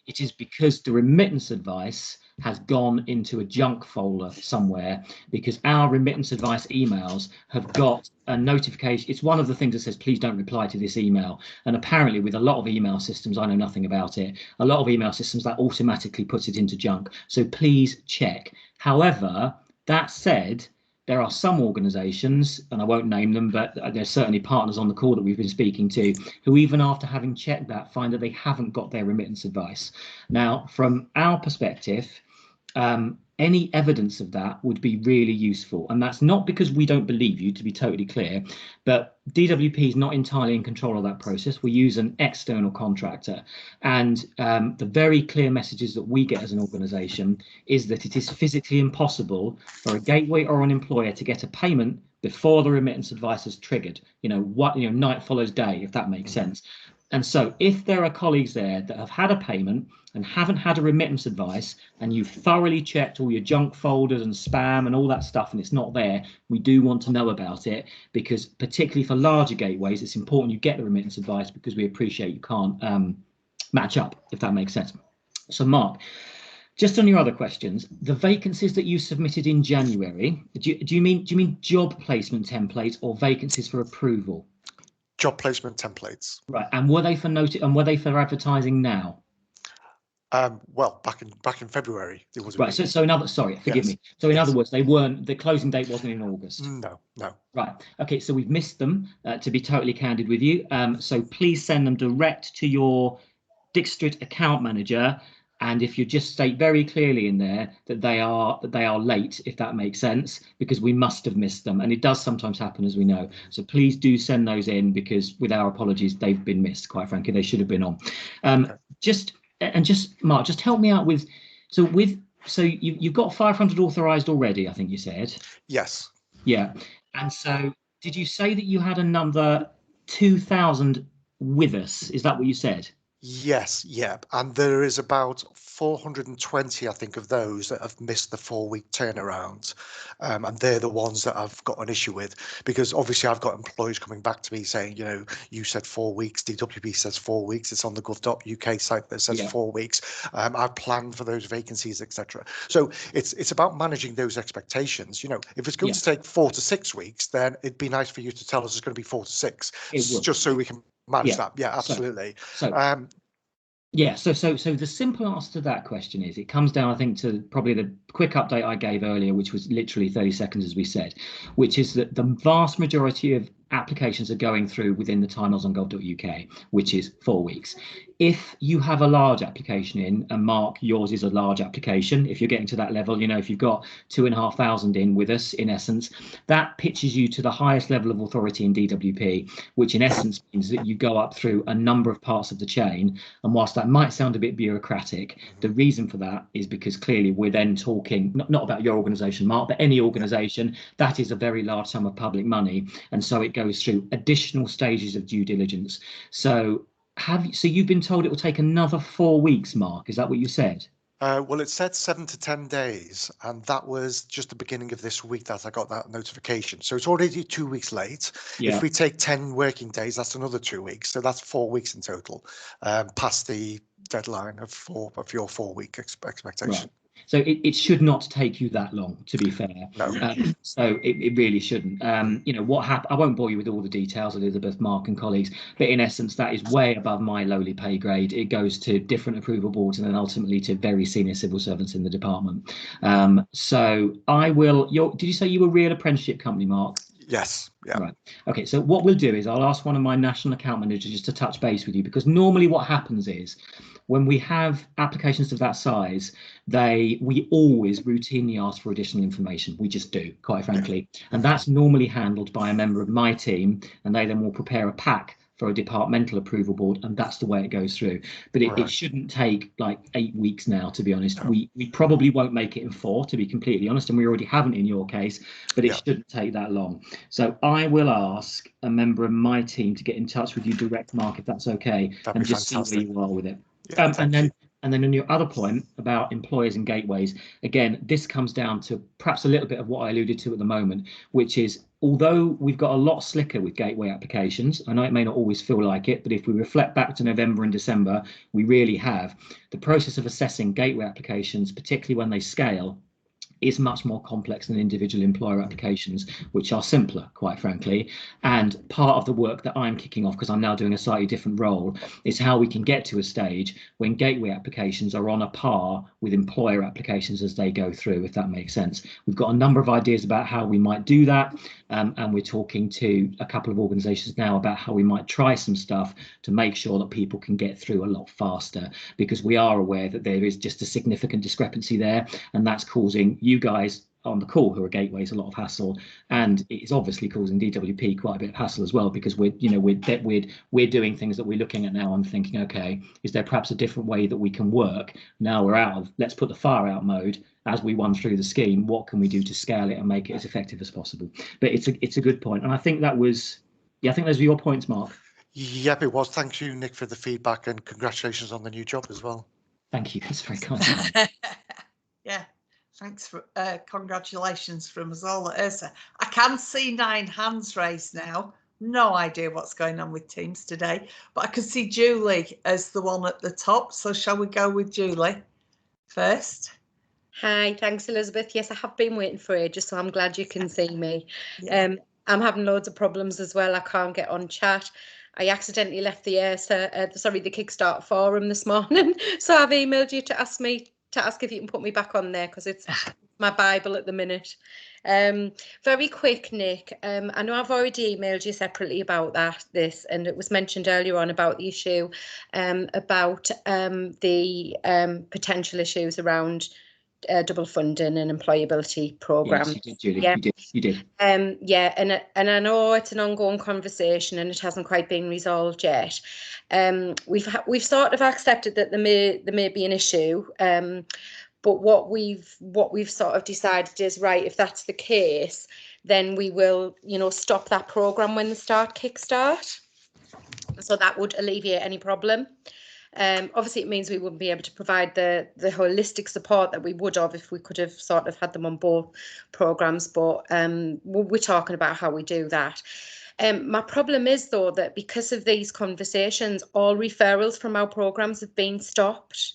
it is because the remittance advice has gone into a junk folder somewhere, because our remittance advice emails have got a notification. It's one of the things that says, please don't reply to this email. And apparently with a lot of email systems, I know nothing about it, a lot of email systems that automatically puts it into junk. So please check. However, that said, there are some organisations, and I won't name them, but there's certainly partners on the call that we've been speaking to, who even after having checked that, find that they haven't got their remittance advice. Now, from our perspective, any evidence of that would be really useful. And that's not because we don't believe you, to be totally clear, but DWP is not entirely in control of that process. We use an external contractor. And the very clear messages that we get as an organisation is that it is physically impossible for a gateway or an employer to get a payment before the remittance advice is triggered. Night follows day, if that makes sense. And so if there are colleagues there that have had a payment and haven't had a remittance advice, and you've thoroughly checked all your junk folders and spam and all that stuff, and it's not there, we do want to know about it, because particularly for larger gateways, it's important you get the remittance advice, because we appreciate you can't match up, if that makes sense. So Mark, just on your other questions, the vacancies that you submitted in January, do you mean job placement templates or vacancies for approval? Job placement templates. Right, and were they for advertising now? Well, back in February, there was a right. So in other, sorry, forgive me. So in other words, they weren't. The closing date wasn't in August. No. Right. Okay. So we've missed them. To be totally candid with you, so please send them direct to your district account manager. And if you just state very clearly in there that they are late, if that makes sense, because we must have missed them, and it does sometimes happen, as we know. So please do send those in, because with our apologies, they've been missed. Quite frankly, they should have been on. Just Mark, just help me out with. So you've got 500 authorised already, I think you said. Yes. Yeah. And so did you say that you had another 2,000 with us? Is that what you said? Yes, yeah, and there is about 420, I think, of those that have missed the 4-week turnaround, and they're the ones that I've got an issue with, because obviously I've got employees coming back to me saying, you said 4 weeks, DWP says 4 weeks, it's on the gov.uk site that says 4 weeks. I've planned for those vacancies, etc. So it's about managing those expectations. If it's going to take 4 to 6 weeks, then it'd be nice for you to tell us it's going to be 4 to 6, just so we can manage that. Yeah, absolutely. So the simple answer to that question is, it comes down, I think, to probably the quick update I gave earlier, which was literally 30 seconds, as we said, which is that the vast majority of applications are going through within the timelines on gov.uk, which is 4 weeks. If you have a large application in, and Mark, yours is a large application, if you're getting to that level, if you've got 2,500 in with us, in essence, that pitches you to the highest level of authority in DWP, which in essence means that you go up through a number of parts of the chain. And whilst that might sound a bit bureaucratic, the reason for that is because clearly we're then talking not about your organisation, Mark, but any organisation, that is a very large sum of public money, and so it goes through additional stages of due diligence. So you've been told it will take another 4 weeks, Mark? Is that what you said? Well, it said 7 to 10 days, and that was just the beginning of this week that I got that notification. So it's already 2 weeks late. Yeah. If we take 10 working days, that's another 2 weeks. So that's 4 weeks in total, past the deadline of your 4-week expectation. Right. So it should not take you that long, to be fair. No. So it really shouldn't. What happened? I won't bore you with all the details, Elizabeth, Mark, and colleagues. But in essence, that is way above my lowly pay grade. It goes to different approval boards and then ultimately to very senior civil servants in the department. So I will. Did you say you were a real apprenticeship company, Mark? Yes. Yeah. Right. Okay. So what we'll do is I'll ask one of my national account managers just to touch base with you, because normally what happens is when we have applications of that size, we always routinely ask for additional information. We just do, quite frankly. And that's normally handled by a member of my team, and they then will prepare a pack for a departmental approval board, and that's the way it goes through. But it shouldn't take like 8 weeks now, to be honest. No. We probably won't make it in 4, to be completely honest, and we already haven't in your case, but it shouldn't take that long. So I will ask a member of my team to get in touch with you direct, Mark, if that's okay, and just see where you are with it. Yeah, and then on your other point about employers and gateways, again, this comes down to perhaps a little bit of what I alluded to at the moment, which is, although we've got a lot slicker with gateway applications, I know it may not always feel like it, but if we reflect back to November and December, we really have. The process of assessing gateway applications, particularly when they scale, is much more complex than individual employer applications, which are simpler, quite frankly. And part of the work that I'm kicking off, because I'm now doing a slightly different role, is how we can get to a stage when gateway applications are on a par with employer applications as they go through, if that makes sense. We've got a number of ideas about how we might do that. and we're talking to a couple of organisations now about how we might try some stuff to make sure that people can get through a lot faster, because we are aware that there is just a significant discrepancy there, and that's causing you guys on the call who are gateways a lot of hassle, and it's obviously causing DWP quite a bit of hassle as well, because we're doing things that we're looking at now and thinking, okay, is there perhaps a different way that we can work? Now we're out of let's put the fire out mode as we run through the scheme. What can we do to scale it and make it as effective as possible? But it's a good point, and I think that was, I think those were your points, Mark. Yep, it was. Thank you, Nick, for the feedback, and congratulations on the new job as well. Thank you. That's very kind. Yeah. Thanks for congratulations from us all at Ursa. I can see 9 hands raised now. No idea what's going on with Teams today, but I can see Julie as the one at the top. So shall we go with Julie first? Hi, thanks, Elizabeth. Yes, I have been waiting for ages, so I'm glad you can see me. Yeah. I'm having loads of problems as well. I can't get on chat. I accidentally left the the Kickstart forum this morning, so I've emailed you to ask if you can put me back on there, because it's my Bible at the minute. Very quick, Nick. I know I've already emailed you separately about this, and it was mentioned earlier on about the issue about the potential issues around double funding and employability programs. Yes, you did, Julie. Yeah. You did. Yeah, and I know it's an ongoing conversation and it hasn't quite been resolved yet. We've sort of accepted that there may be an issue, but what we've sort of decided is, right, if that's the case, then we will, stop that program when they start Kickstart. So that would alleviate any problem. Obviously, it means we wouldn't be able to provide the holistic support that we would have if we could have sort of had them on both programs, but we're talking about how we do that. My problem is, though, that because of these conversations, all referrals from our programs have been stopped.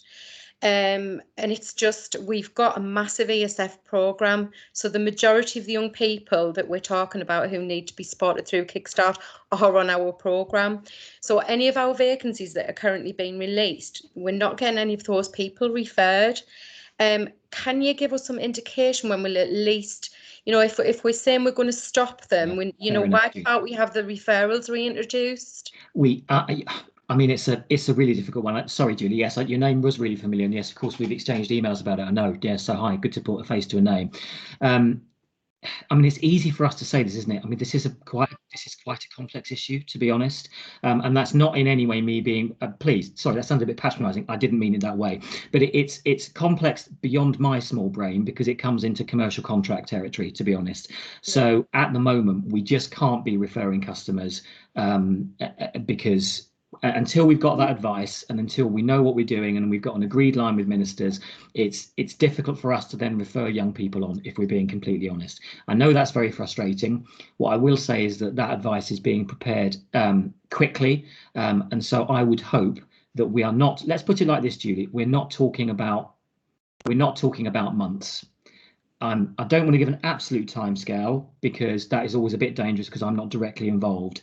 And it's just, we've got a massive ESF program, so the majority of the young people that we're talking about who need to be supported through Kickstart are on our program. So any of our vacancies that are currently being released, we're not getting any of those people referred. Can you give us some indication when we'll at least, if we're saying we're going to stop them, why can't we have the referrals reintroduced? I mean, it's a really difficult one. Sorry, Julie. Yes, your name was really familiar, and yes, of course, we've exchanged emails about it. I know. Yes, so hi. Good to put a face to a name. I mean, it's easy for us to say this, isn't it? I mean, this is quite a complex issue, to be honest. And that's not in any way me being please. Sorry, that sounds a bit patronising. I didn't mean it that way. But it's complex beyond my small brain, because it comes into commercial contract territory, to be honest. So at the moment, we just can't be referring customers because until we've got that advice and until we know what we're doing and we've got an agreed line with ministers, it's difficult for us to then refer young people on, if we're being completely honest. I know that's very frustrating. What I will say is that advice is being prepared quickly, and so I would hope that we are not, let's put it like this, Julie, we're not talking about months. I don't want to give an absolute timescale, because that is always a bit dangerous, because I'm not directly involved.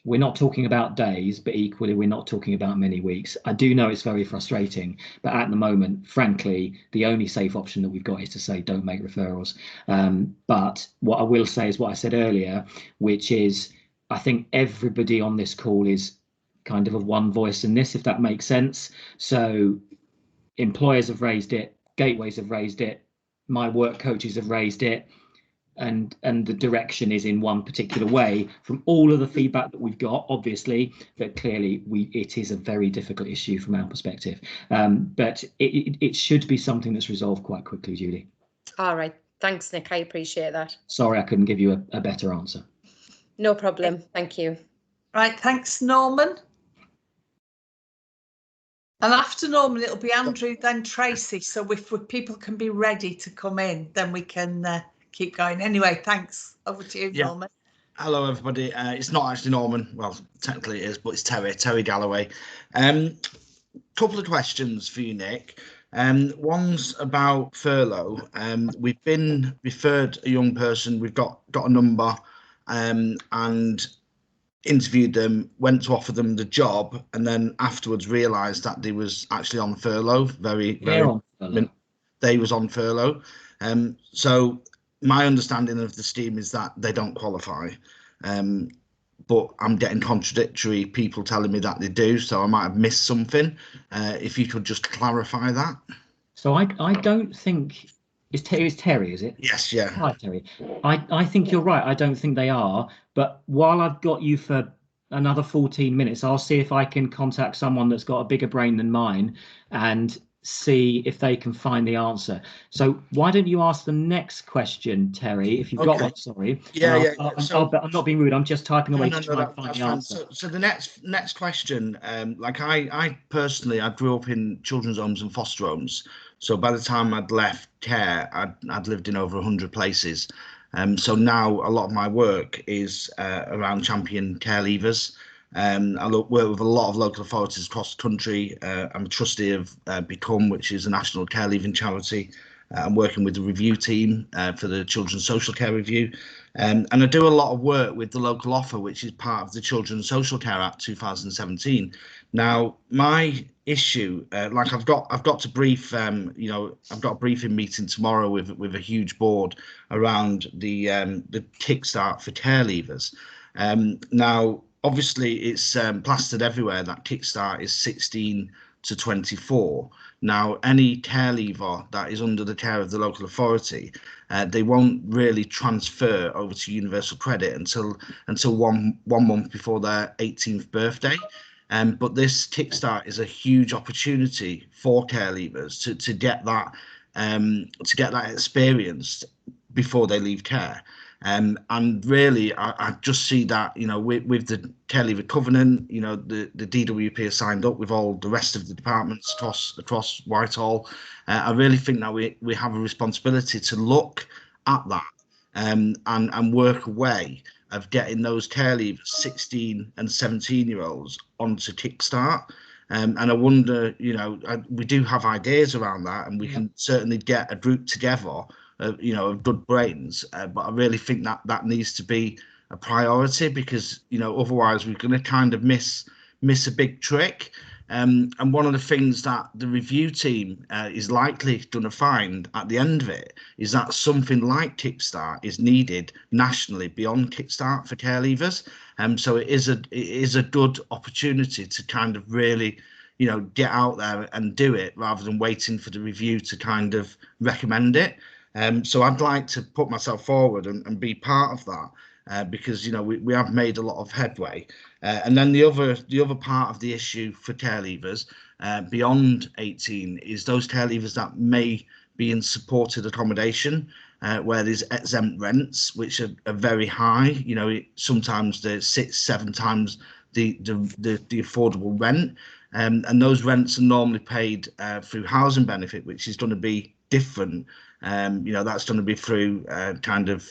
We're not talking about days, but equally we're not talking about many weeks. I do know it's very frustrating, but at the moment, frankly, the only safe option that we've got is to say don't make referrals. But what I will say is what I said earlier, which is I think everybody on this call is kind of one voice in this, if that makes sense. So employers have raised it, gateways have raised it, my work coaches have raised it. And the direction is in one particular way from all of the feedback that we've got, obviously, but clearly it is a very difficult issue from our perspective. But it should be something that's resolved quite quickly, Julie. All right. Thanks, Nick. I appreciate that. Sorry, I couldn't give you a better answer. No problem. Thank you. Right. Thanks, Norman. And after Norman, it'll be Andrew, then Tracy. So if people can be ready to come in, then we can keep going. Anyway, thanks. Over to you, Norman. Hello, everybody. It's not actually Norman. Well, technically it is, but it's Terry Galloway. Couple of questions for you, Nick. One's about furlough. We've been referred a young person. We've got a number and interviewed them, went to offer them the job, and then afterwards realised that they was actually on furlough. They was on furlough. So my understanding of the scheme is that they don't qualify. But I'm getting contradictory people telling me that they do, so I might have missed something. If you could just clarify that. So I don't think it's Terry, is it? Yes, yeah. Hi, Terry. I think you're right. I don't think they are. But while I've got you for another 14 minutes, I'll see if I can contact someone that's got a bigger brain than mine and see if they can find the answer. So why don't you ask the next question, Terry, if you've got one, sorry. Yeah, I'm not being rude, I'm just typing away to try and find the answer. So the next question, like I personally, I grew up in children's homes and foster homes. So by the time I'd left care, I'd lived in over 100 places. So now a lot of my work is around champion care leavers. I work with a lot of local authorities across the country. I'm a trustee of Become, which is a national care leaving charity. I'm working with the review team for the Children's Social Care Review. And I do a lot of work with the local offer, which is part of the Children's Social Care Act 2017. Now, my issue, like I've got to brief, I've got a briefing meeting tomorrow with a huge board around the Kickstart for care leavers. Now, obviously, it's plastered everywhere that Kickstart is 16 to 24. Now, any care leaver that is under the care of the local authority, they won't really transfer over to universal credit until one month before their 18th birthday. But this Kickstart is a huge opportunity for care leavers to get that experience before they leave care. And really, I just see that, with the Care Leaver Covenant, the DWP has signed up with all the rest of the departments across Whitehall. I really think that we have a responsibility to look at that and work a way of getting those care leavers, 16 and 17-year-olds, onto Kickstart. And I wonder, we do have ideas around that, and we can certainly get a group together of good brains, but I really think that needs to be a priority, because otherwise we're going to kind of miss a big trick. And one of the things that the review team is likely going to find at the end of it is that something like Kickstart is needed nationally beyond Kickstart for care leavers. So it is a good opportunity to kind of really get out there and do it, rather than waiting for the review to kind of recommend it. So I'd like to put myself forward and be part of that, because we have made a lot of headway. And then the other part of the issue for care leavers beyond 18 is those care leavers that may be in supported accommodation, where there's exempt rents, which are very high. Sometimes they're 6-7 times the affordable rent, and those rents are normally paid through housing benefit, which is going to be different. That's going to be through kind of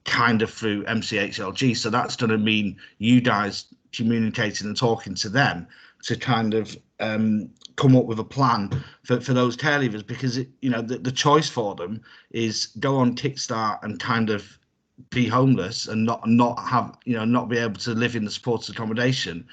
through MCHLG. So that's going to mean you guys communicating and talking to them to kind of come up with a plan for those care leavers, because the choice for them is go on Kickstart and kind of be homeless and not have not be able to live in the supported accommodation,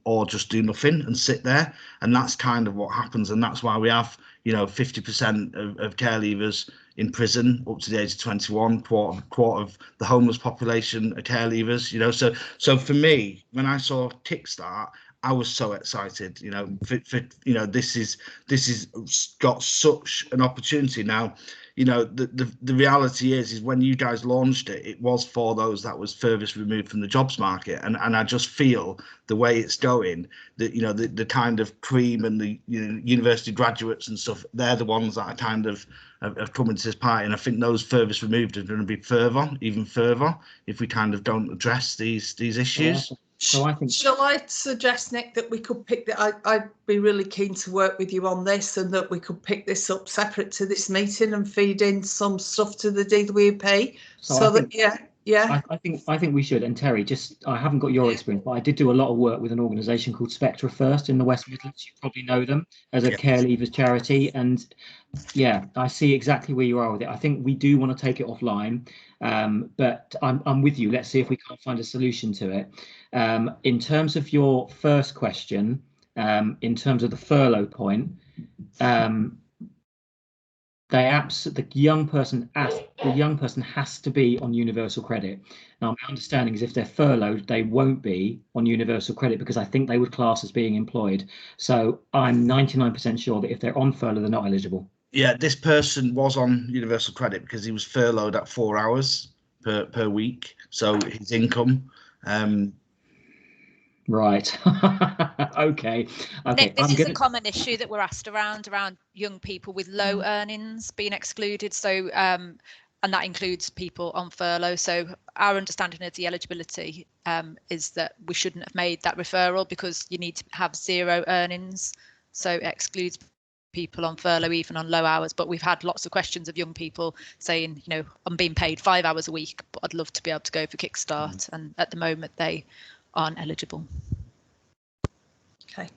or just do nothing and sit there. And that's kind of what happens, and that's why we have 50% of care leavers in prison up to the age of 21. Quarter of the homeless population are care leavers. So for me, when I saw Kickstart, I was so excited. This is got such an opportunity now. The reality is when you guys launched it, it was for those that was furthest removed from the jobs market, and I just feel the way it's going, that the kind of cream and the university graduates and stuff, they're the ones that are kind of have come into this party, and I think those furthest removed are going to be even further if we kind of don't address these issues. So I think. Shall I suggest, Nick, that we could pick that? I'd be really keen to work with you on this, and that we could pick this up separate to this meeting and feed in some stuff to the DWP. I think we should. And Terry, I haven't got your experience, but I did do a lot of work with an organisation called Spectra First in the West Midlands. You probably know them as a care leavers charity, and yeah, I see exactly where you are with it. I think we do want to take it offline, but I'm with you. Let's see if we can't find a solution to it. In terms of your first question, in terms of the furlough point, the young person has to be on universal credit. Now, my understanding is if they're furloughed, they won't be on universal credit because I think they would class as being employed. So I'm 99% sure that if they're on furlough, they're not eligible. Yeah, this person was on universal credit because he was furloughed at 4 hours per week. So his income. Right. Okay. Nick, this is a common issue that we're asked around young people with low earnings being excluded. So, and that includes people on furlough. So our understanding of the eligibility is that we shouldn't have made that referral because you need to have 0 earnings. So it excludes people on furlough, even on low hours. But we've had lots of questions of young people saying, you know, I'm being paid 5 hours a week, but I'd love to be able to go for Kickstart. And at the moment, they aren't eligible. Okay,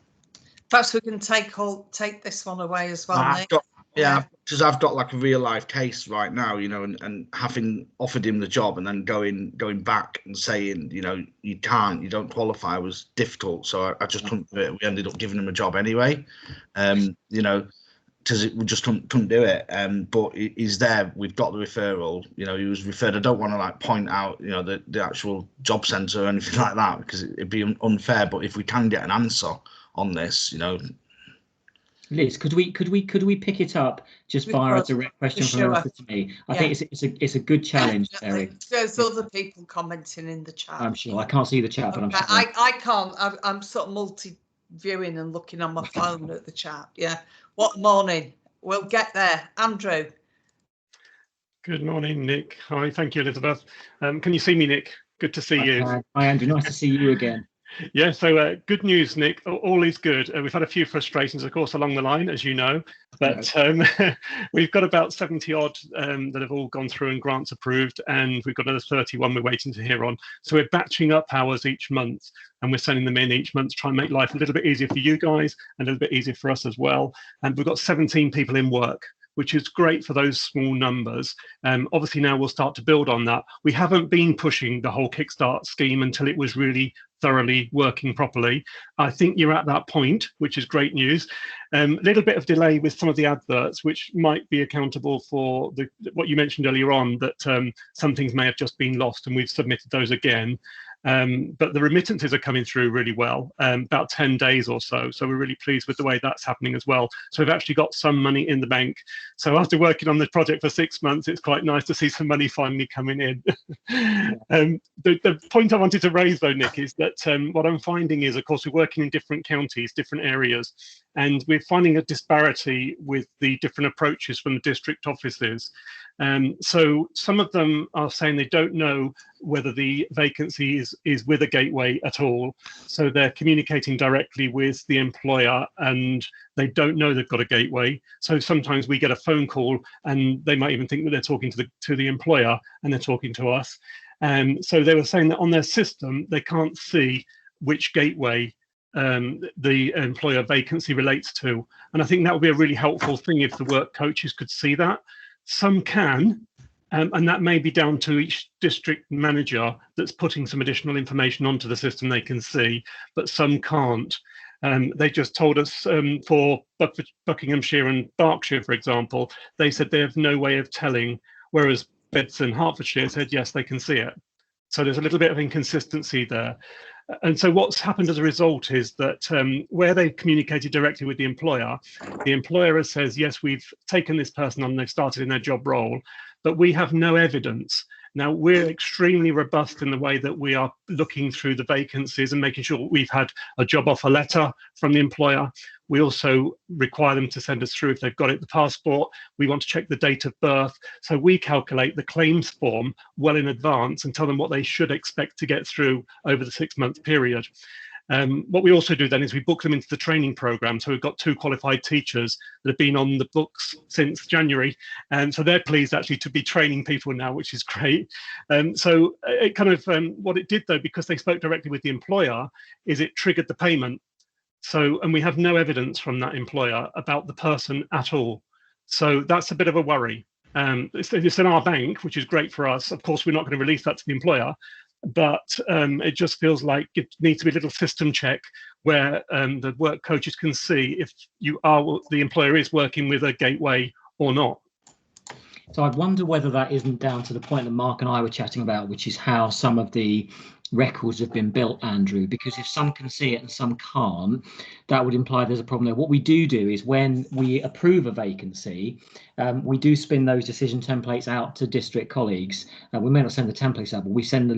perhaps we can take this one away as well, Nick. Because I've got like a real life case right now, you know, and having offered him the job and then going back and saying, you know, you don't qualify was difficult. So I just couldn't do it. We ended up giving him a job anyway, you know, because we just couldn't do it. But he's there. We've got the referral. You know, he was referred. I don't want to like point out, you know, the actual job centre or anything like that because it'd be unfair. But if we can get an answer on this, you know. Liz, could we pick it up just via a direct question from Arthur to me? I think it's a good challenge, Terry. There's other people commenting in the chat. I'm sure I can't see the chat, but I'm sure. I can't. I'm sort of multi-viewing and looking on my phone at the chat. Yeah. What morning? We'll get there. Andrew. Good morning, Nick. Hi, thank you, Elizabeth. Can you see me, Nick? Good to see you. Hi, Andrew. Nice to see you again. Yeah, so good news, Nick. All is good. We've had a few frustrations, of course, along the line, as you know, but we've got about 70 odd that have all gone through and grants approved, and we've got another 31 we're waiting to hear on. So we're batching up hours each month, and we're sending them in each month to try and make life a little bit easier for you guys and a little bit easier for us as well. And we've got 17 people in work, which is great for those small numbers. Obviously now we'll start to build on that. We haven't been pushing the whole Kickstart scheme until it was really thoroughly working properly. I think you're at that point, which is great news. A little bit of delay with some of the adverts, which might be accountable for what you mentioned earlier on, that some things may have just been lost and we've submitted those again. But the remittances are coming through really well, about 10 days or so. So we're really pleased with the way that's happening as well. So we've actually got some money in the bank. So after working on the project for 6 months, it's quite nice to see some money finally coming in. The point I wanted to raise though, Nick, is that what I'm finding is, of course, we're working in different counties, different areas, and we're finding a disparity with the different approaches from the district offices. So some of them are saying they don't know whether the vacancy is with a gateway at all. So they're communicating directly with the employer and they don't know they've got a gateway. So sometimes we get a phone call and they might even think that they're talking to the employer and they're talking to us. So they were saying that on their system, they can't see which gateway the employer vacancy relates to. And I think that would be a really helpful thing if the work coaches could see that. Some can, and that may be down to each district manager that's putting some additional information onto the system they can see, but some can't. They just told us for Buckinghamshire and Berkshire, for example, they said they have no way of telling, whereas Bedfordshire and Hertfordshire said, yes, they can see it. So there's a little bit of inconsistency there. And so what's happened as a result is that where they've communicated directly with the employer says, yes, we've taken this person on, they've started in their job role, but we have no evidence. Now, we're extremely robust in the way that we are looking through the vacancies and making sure we've had a job offer letter from the employer. We also require them to send us through, if they've got it, the passport. We want to check the date of birth. So we calculate the claims form well in advance and tell them what they should expect to get through over the 6-month period. What we also do then is we book them into the training program. So we've got 2 qualified teachers that have been on the books since January. And so they're pleased actually to be training people now, which is great. So it kind of, what it did though, because they spoke directly with the employer, is it triggered the payment. So, and we have no evidence from that employer about the person at all. So that's a bit of a worry. It's in our bank, which is great for us. Of course, we're not going to release that to the employer, but it just feels like it needs to be a little system check where the work coaches can see if the employer is working with a gateway or not. So I wonder whether that isn't down to the point that Mark and I were chatting about, which is how some of the records have been built, Andrew, because if some can see it and some can't, that would imply there's a problem there. What we do is when we approve a vacancy, we do spin those decision templates out to district colleagues. We may not send the templates out, but we send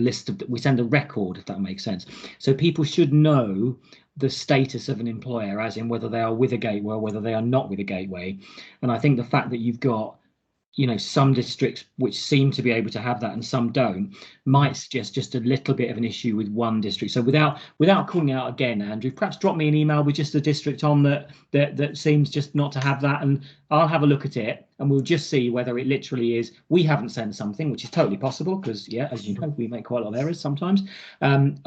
we send a record, if that makes sense. So people should know the status of an employer, as in whether they are with a gateway or whether they are not with a gateway. And I think the fact that you've got, you know, some districts which seem to be able to have that and some don't might suggest just a little bit of an issue with one district. So without calling out again, Andrew, perhaps drop me an email with just a district on that seems just not to have that, and I'll have a look at it and we'll just see whether it literally is we haven't sent something, which is totally possible because, yeah, as you know, we make quite a lot of errors sometimes,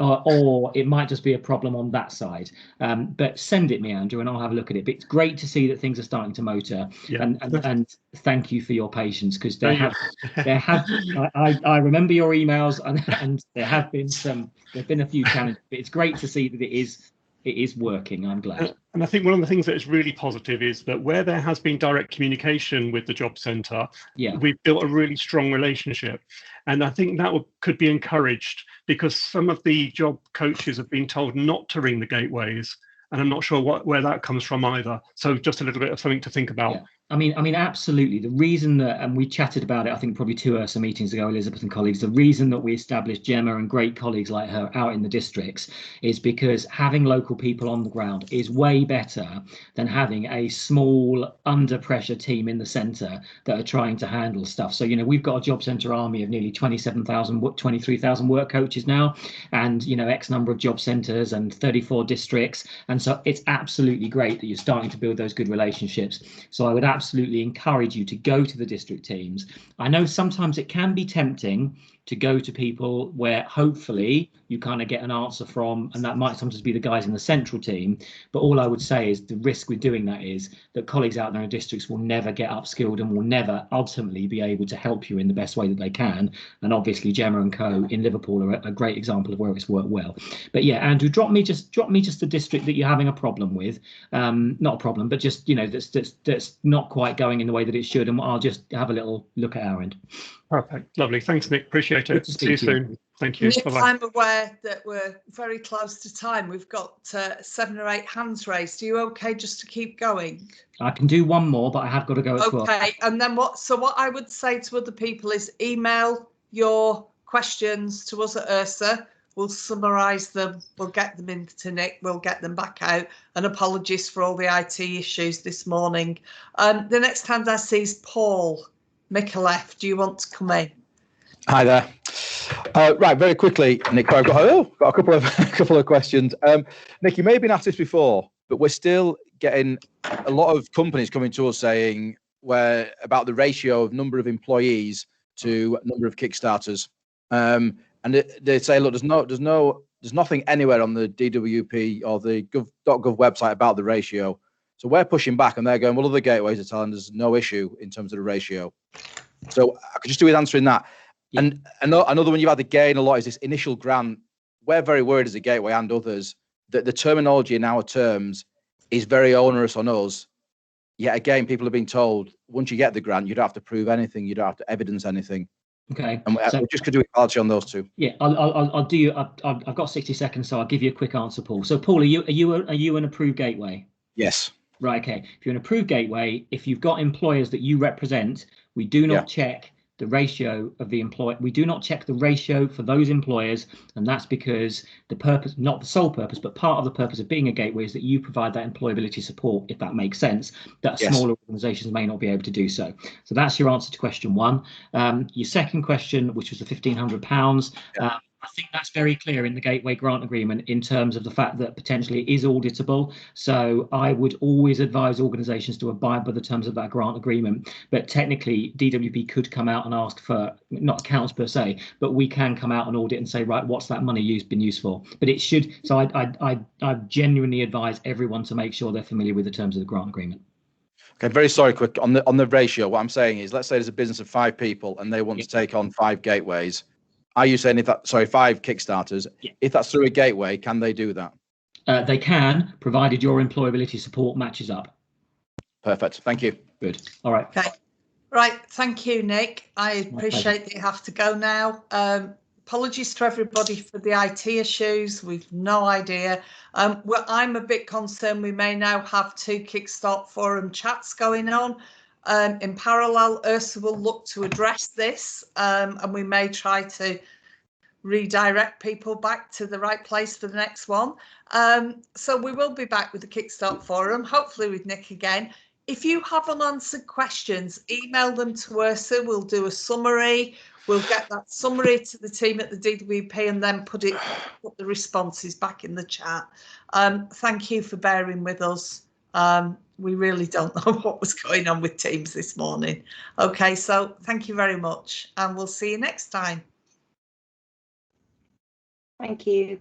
or it might just be a problem on that side. But send it me, Andrew, and I'll have a look at it. But it's great to see that things are starting to motor, and thank you for your patience, because I remember your emails, and there've been a few challenges, but it's great to see that it is working. I'm glad. And I think one of the things that is really positive is that where there has been direct communication with the job centre, we've built a really strong relationship. And I think that could be encouraged, because some of the job coaches have been told not to ring the gateways, and I'm not sure where that comes from either. So just a little bit of something to think about. Yeah. I mean, absolutely. The reason that, and we chatted about it, I think probably 2 URSA meetings ago, Elizabeth and colleagues, the reason that we established Gemma and great colleagues like her out in the districts is because having local people on the ground is way better than having a small under pressure team in the centre that are trying to handle stuff. So, you know, we've got a job centre army of nearly 23,000 work coaches now, and, you know, X number of job centres and 34 districts. And so it's absolutely great that you're starting to build those good relationships. So I would absolutely encourage you to go to the district teams. I know sometimes it can be tempting to go to people where hopefully you kind of get an answer from, and that might sometimes be the guys in the central team. But all I would say is the risk with doing that is that colleagues out there in districts will never get upskilled and will never ultimately be able to help you in the best way that they can. And obviously Gemma and co in Liverpool are a great example of where it's worked well. But yeah, Andrew, drop me just a district that you're having a problem with, not a problem, but just, you know, that's not quite going in the way that it should, and I'll just have a little look at our end. Perfect. Lovely. Thanks, Nick. Appreciate it. See you soon. Thank you. Nick, Bye-bye. I'm aware that we're very close to time. We've got 7 or 8 hands raised. Are you okay just to keep going? I can do one more, but I have got to go as well. Okay. And then what I would say to other people is email your questions to us at URSA. We'll summarise them. We'll get them into Nick. We'll get them back out. And apologies for all the IT issues this morning. The next hand I see is Paul Micallef. Do you want to come in? Hi there. Right, very quickly, Nick. I've got a couple of questions. Nick, you may have been asked this before, but we're still getting a lot of companies coming to us saying about the ratio of number of employees to number of Kickstarters, and they say, look, there's nothing anywhere on the DWP or the .gov website about the ratio. So we're pushing back, and they're going, well, other gateways are telling us no issue in terms of the ratio. So I could just do with answering that. Yeah. And another one you've had to gain a lot is this initial grant. We're very worried as a gateway and others that the terminology in our terms is very onerous on us. Yet again, people have been told once you get the grant, you don't have to prove anything, you don't have to evidence anything. Okay. And we just could do equality on those two. Yeah, I'll do. I've got 60 seconds, so I'll give you a quick answer, Paul. So, Paul, are you an approved gateway? Yes. Right. Okay. If you're an approved gateway, if you've got employers that you represent, we do not check the ratio of the employer. We do not check the ratio for those employers, and that's because the purpose, not the sole purpose, but part of the purpose of being a gateway is that you provide that employability support, if that makes sense, that smaller organisations may not be able to do so. So that's your answer to question one. Your second question, which was the £1,500, I think that's very clear in the Gateway Grant Agreement in terms of the fact that potentially it is auditable. So I would always advise organisations to abide by the terms of that grant agreement. But technically, DWP could come out and ask for, not accounts per se, but we can come out and audit and say, right, what's that money been used for? But it should. So I genuinely advise everyone to make sure they're familiar with the terms of the grant agreement. Okay, very sorry, quick on the ratio. What I'm saying is, let's say there's a business of 5 people and they want to take on 5 gateways. Are you saying 5 Kickstarters? Yeah. If that's through a gateway, can they do that? They can, provided your employability support matches up. Perfect. Thank you. Good. All right. Okay. Right, thank you, Nick. I appreciate that you have to go now. Apologies to everybody for the IT issues. We've no idea. Well, I'm a bit concerned we may now have 2 Kickstart forum chats going on. In parallel, Ursa will look to address this, and we may try to redirect people back to the right place for the next one. So we will be back with the Kickstart forum, hopefully with Nick again. If you have unanswered questions, email them to Ursa. We'll do a summary. We'll get that summary to the team at the DWP and then put the responses back in the chat. Thank you for bearing with us. We really don't know what was going on with Teams this morning. Okay, so thank you very much, and we'll see you next time. Thank you.